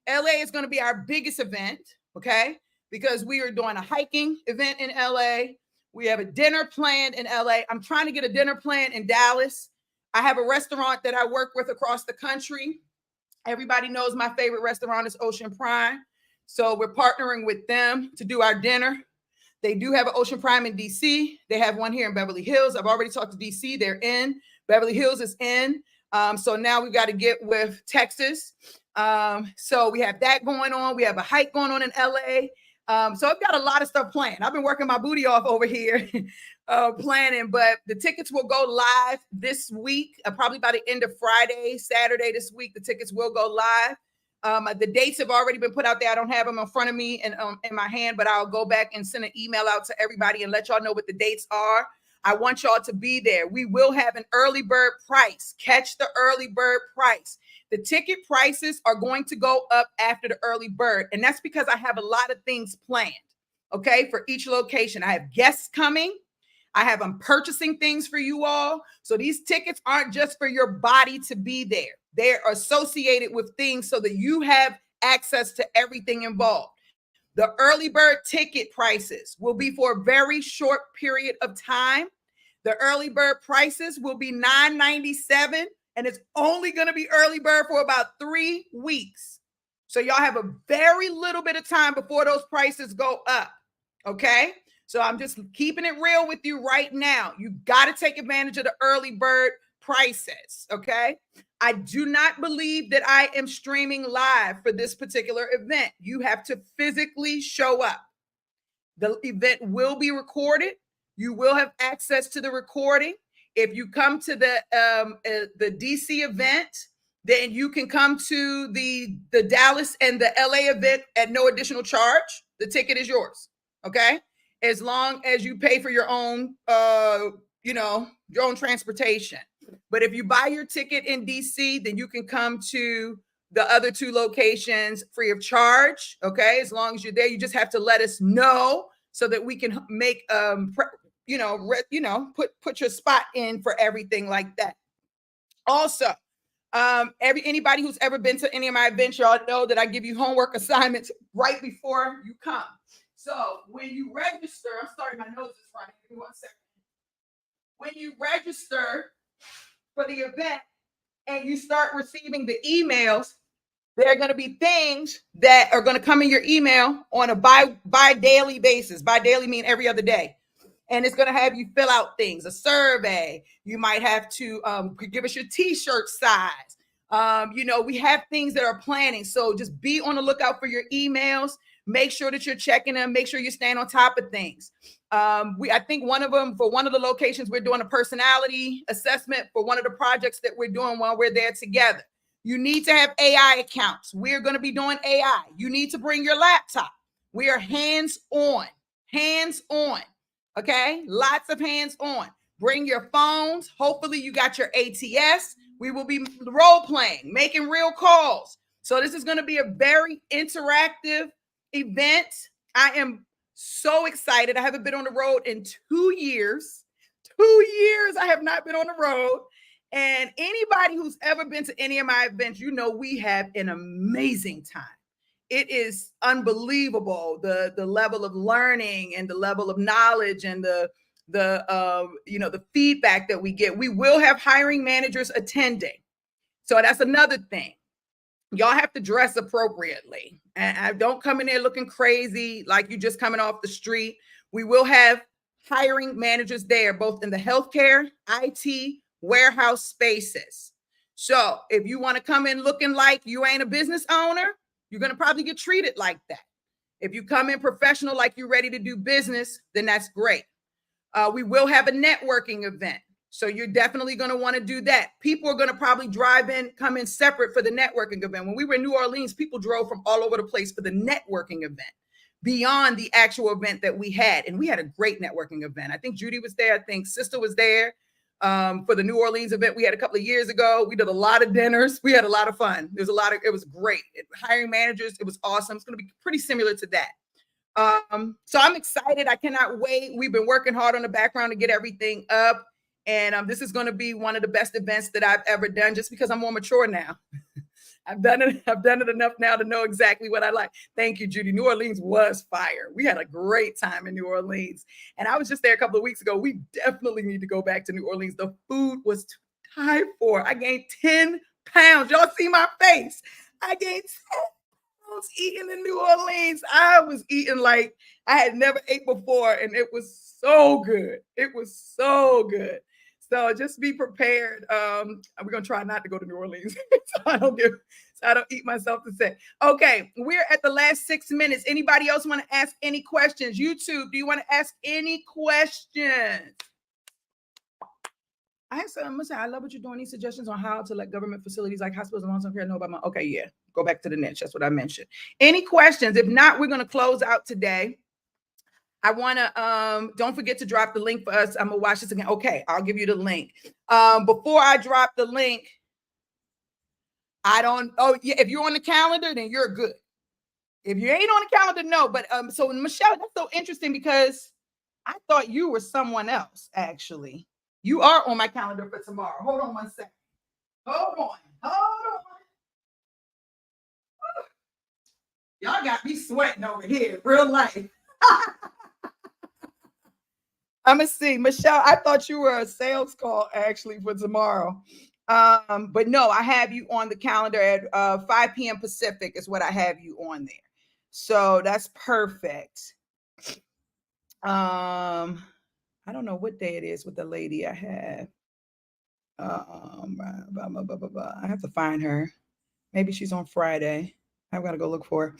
LA is going to be our biggest event, okay? Because we are doing a hiking event in LA. We have a dinner planned in LA. I'm trying to get a dinner planned in Dallas. I have a restaurant that I work with across the country. Everybody knows my favorite restaurant is Ocean Prime. So we're partnering with them to do our dinner. They do have an Ocean Prime in DC. They have one here in Beverly Hills. I've already talked to DC. They're in. Beverly Hills is in. So now we've got to get with Texas. So we have that going on. We have a hike going on in LA. So I've got a lot of stuff planned. I've been working my booty off over here planning, but the tickets will go live this week, probably by the end of Friday, Saturday this week. The tickets will go live. The dates have already been put out there. I don't have them in front of me and in my hand, but I'll go back and send an email out to everybody and let y'all know what the dates are. I want y'all to be there. We will have an early bird price. Catch the early bird price. The ticket prices are going to go up after the early bird, and that's because I have a lot of things planned, okay, for each location. I have guests coming. I'm purchasing things for you all. So these tickets aren't just for your body to be there. They're associated with things so that you have access to everything involved. The early bird ticket prices will be for a very short period of time. The early bird prices will be $9.97, and it's only going to be early bird for about 3 weeks. So y'all have a very little bit of time before those prices go up, okay? So I'm just keeping it real with you right now. You got to take advantage of the early bird prices, okay? I do not believe that I am streaming live for this particular event. You have to physically show up. The event will be recorded. You will have access to the recording. If you come to the DC event, then you can come to the Dallas and the LA event at no additional charge. The ticket is yours, okay? As long as you pay for your own, your own transportation. But if you buy your ticket in DC, then you can come to the other 2 locations free of charge, okay? As long as you're there, you just have to let us know so that we can make, put your spot in for everything like that. Also, anybody who's ever been to any of my events, y'all know that I give you homework assignments right before you come. So when you register, I'm sorry, my nose is running. Give me 1 second. When you register for the event and you start receiving the emails, there are going to be things that are going to come in your email on a bi-daily basis. Bi-daily mean every other day. And it's going to have you fill out things, a survey. You might have to give us your t-shirt size. We have things that are planning. So just be on the lookout for your emails. Make sure that you're checking them. Make sure you're staying on top of things. I think one of them, for one of the locations, we're doing a personality assessment for one of the projects that we're doing while we're there together. You need to have AI accounts. We're going to be doing AI. You need to bring your laptop. We are hands-on. Okay? Lots of hands-on. Bring your phones. Hopefully you got your ATS. We will be role-playing, making real calls. So this is going to be a very interactive event. I am so excited. I haven't been on the road in 2 years. 2 years I have not been on the road. And anybody who's ever been to any of my events, we have an amazing time. It is unbelievable, the level of learning and the level of knowledge and the feedback that we get. We will have hiring managers attending. So that's another thing. Y'all have to dress appropriately. And don't come in there looking crazy like you just coming off the street. We will have hiring managers there, both in the healthcare, IT, warehouse spaces. So if you want to come in looking like you ain't a business owner, you're going to probably get treated like that. If you come in professional, like you're ready to do business, then that's great. We will have a networking event. So you're definitely going to want to do that. People are going to probably come in separate for the networking event. When we were in New Orleans, people drove from all over the place for the networking event beyond the actual event that we had. And we had a great networking event. I think Judy was there. I think Sister was there for the New Orleans event we had a couple of years ago. We did a lot of dinners. We had a lot of fun. It was great. Hiring managers, it was awesome. It's going to be pretty similar to that. So I'm excited. I cannot wait. We've been working hard on the background to get everything up. And this is going to be one of the best events that I've ever done, just because I'm more mature now. I've done it enough now to know exactly what I like. Thank you, Judy. New Orleans was fire. We had a great time in New Orleans. And I was just there a couple of weeks ago. We definitely need to go back to New Orleans. The food was to die for. I gained 10 pounds. Y'all see my face. I gained 10 pounds eating in New Orleans. I was eating like I had never ate before. And it was so good. It was so good. So just be prepared. We're going to try not to go to New Orleans I don't eat myself to say. Okay, we're at the last 6 minutes. Anybody else want to ask any questions? YouTube, do you want to ask any questions? I love what you're doing. These suggestions on how to let government facilities like hospitals and long-term care know about my. Okay, yeah. Go back to the niche. That's what I mentioned. Any questions? If not, we're going to close out today. I want to don't forget to drop the link for us. I'm gonna watch this again. Okay, I'll give you the link. Before I drop the link, if you're on the calendar, then you're good. If you ain't on the calendar, no. But so Michelle, that's so interesting because I thought you were someone else, actually. You are on my calendar for tomorrow. Hold on one second. Hold on. Y'all got me sweating over here, real life. I'm gonna see, Michelle. I thought you were a sales call actually for tomorrow, but no, I have you on the calendar at 5 p.m. Pacific is what I have you on there. So that's perfect. I don't know what day it is with the lady I have. I have to find her. Maybe she's on Friday. I've got to go look for her.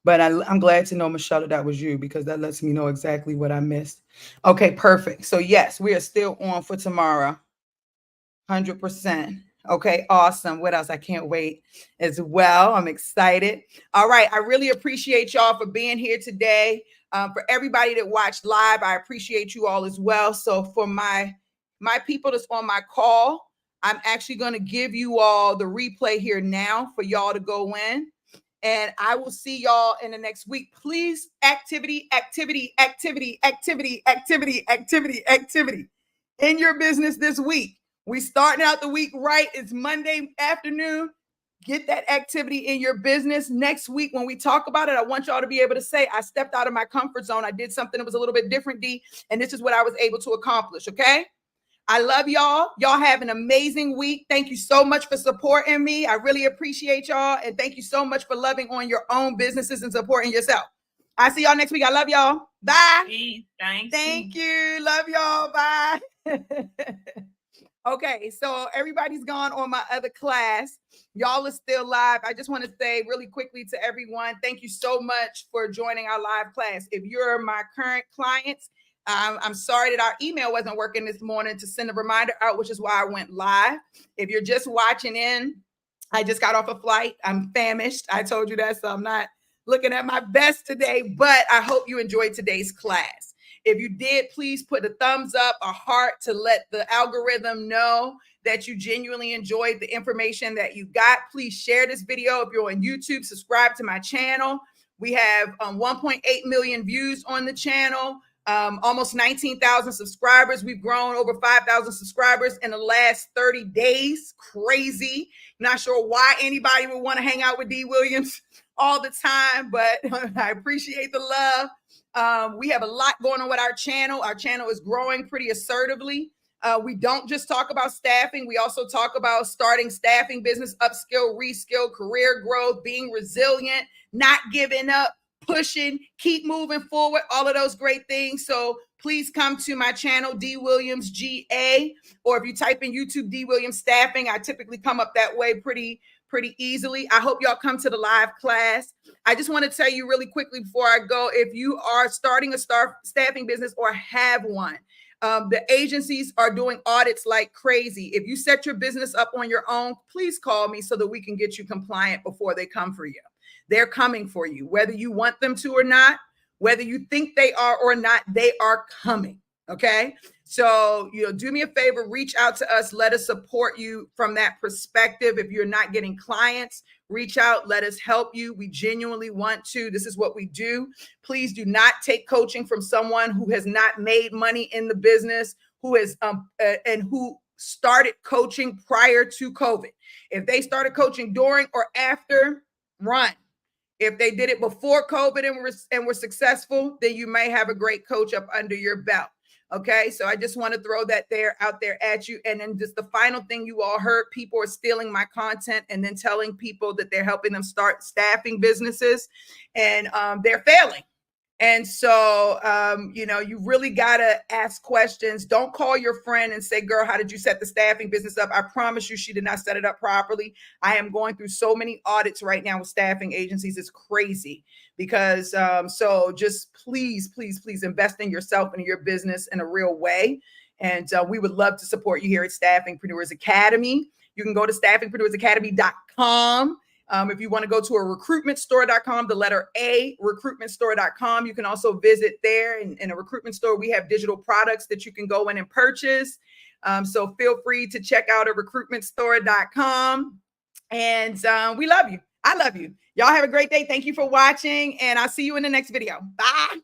But I'm glad to know, Michelle, that was you because that lets me know exactly what I missed. Okay, perfect. So yes, we are still on for tomorrow. 100%. Okay, awesome. What else? I can't wait as well. I'm excited. All right. I really appreciate y'all for being here today. For everybody that watched live, I appreciate you all as well. So for my people that's on my call, I'm actually going to give you all the replay here now for y'all to go in. And I will see y'all in the next week. Please, activity in your business this week. We starting out the week right. It's Monday afternoon. Get that activity in your business. Next week, when we talk about it, I want y'all to be able to say, I stepped out of my comfort zone. I did something that was a little bit different, D, and this is what I was able to accomplish, okay? I love y'all. Y'all have an amazing week. Thank you so much for supporting me. I really appreciate y'all. And thank you so much for loving on your own businesses and supporting yourself. I see y'all next week. I love y'all. Bye. Thank you. Love y'all. Bye. Okay, so everybody's gone on my other class. Y'all are still live. I just want to say really quickly to everyone, thank you so much for joining our live class. If you're my current clients, I'm sorry that our email wasn't working this morning to send a reminder out, which is why I went live. If you're just watching in, I just got off a flight. I'm famished. I told you that, so I'm not looking at my best today, but I hope you enjoyed today's class. If you did, please put a thumbs up, a heart to let the algorithm know that you genuinely enjoyed the information that you got. Please share this video. If you're on YouTube, subscribe to my channel. We have 1.8 million views on the channel. Almost 19,000 subscribers. We've grown over 5,000 subscribers in the last 30 days. Crazy. Not sure why anybody would want to hang out with D. Williams all the time, but I appreciate the love. We have a lot going on with our channel. Our channel is growing pretty assertively. We don't just talk about staffing. We also talk about starting staffing business, upskill, reskill, career growth, being resilient, not giving up, pushing, keep moving forward, all of those great things. So please come to my channel, D. Williams GA, or if you type in YouTube D. Williams Staffing, I typically come up that way pretty easily. I hope y'all come to the live class. I just want to tell you really quickly before I go, if you are starting a staffing business or have one, the agencies are doing audits like crazy. If you set your business up on your own, please call me so that we can get you compliant before they come for you. They're coming for you, whether you want them to or not, whether you think they are or not, they are coming. Okay. So, do me a favor, reach out to us. Let us support you from that perspective. If you're not getting clients, reach out. Let us help you. We genuinely want to. This is what we do. Please do not take coaching from someone who has not made money in the business, who has and who started coaching prior to COVID. If they started coaching during or after, run. If they did it before COVID and were successful, then you may have a great coach up under your belt. Okay, so I just want to throw that out there at you. And then just the final thing you all heard, people are stealing my content and then telling people that they're helping them start staffing businesses, and they're failing. And so, you know, you really got to ask questions. Don't call your friend and say, girl, how did you set the staffing business up? I promise you, she did not set it up properly. I am going through so many audits right now with staffing agencies. It's crazy because, so just please, please, please invest in yourself and your business in a real way. And we would love to support you here at Staffingpreneurs Academy. You can go to staffingpreneursacademy.com. If you want to go to a recruitmentstore.com, the letter A, recruitmentstore.com, you can also visit there. In a recruitment store, we have digital products that you can go in and purchase. So feel free to check out at recruitmentstore.com. And we love you. I love you. Y'all have a great day. Thank you for watching. And I'll see you in the next video. Bye.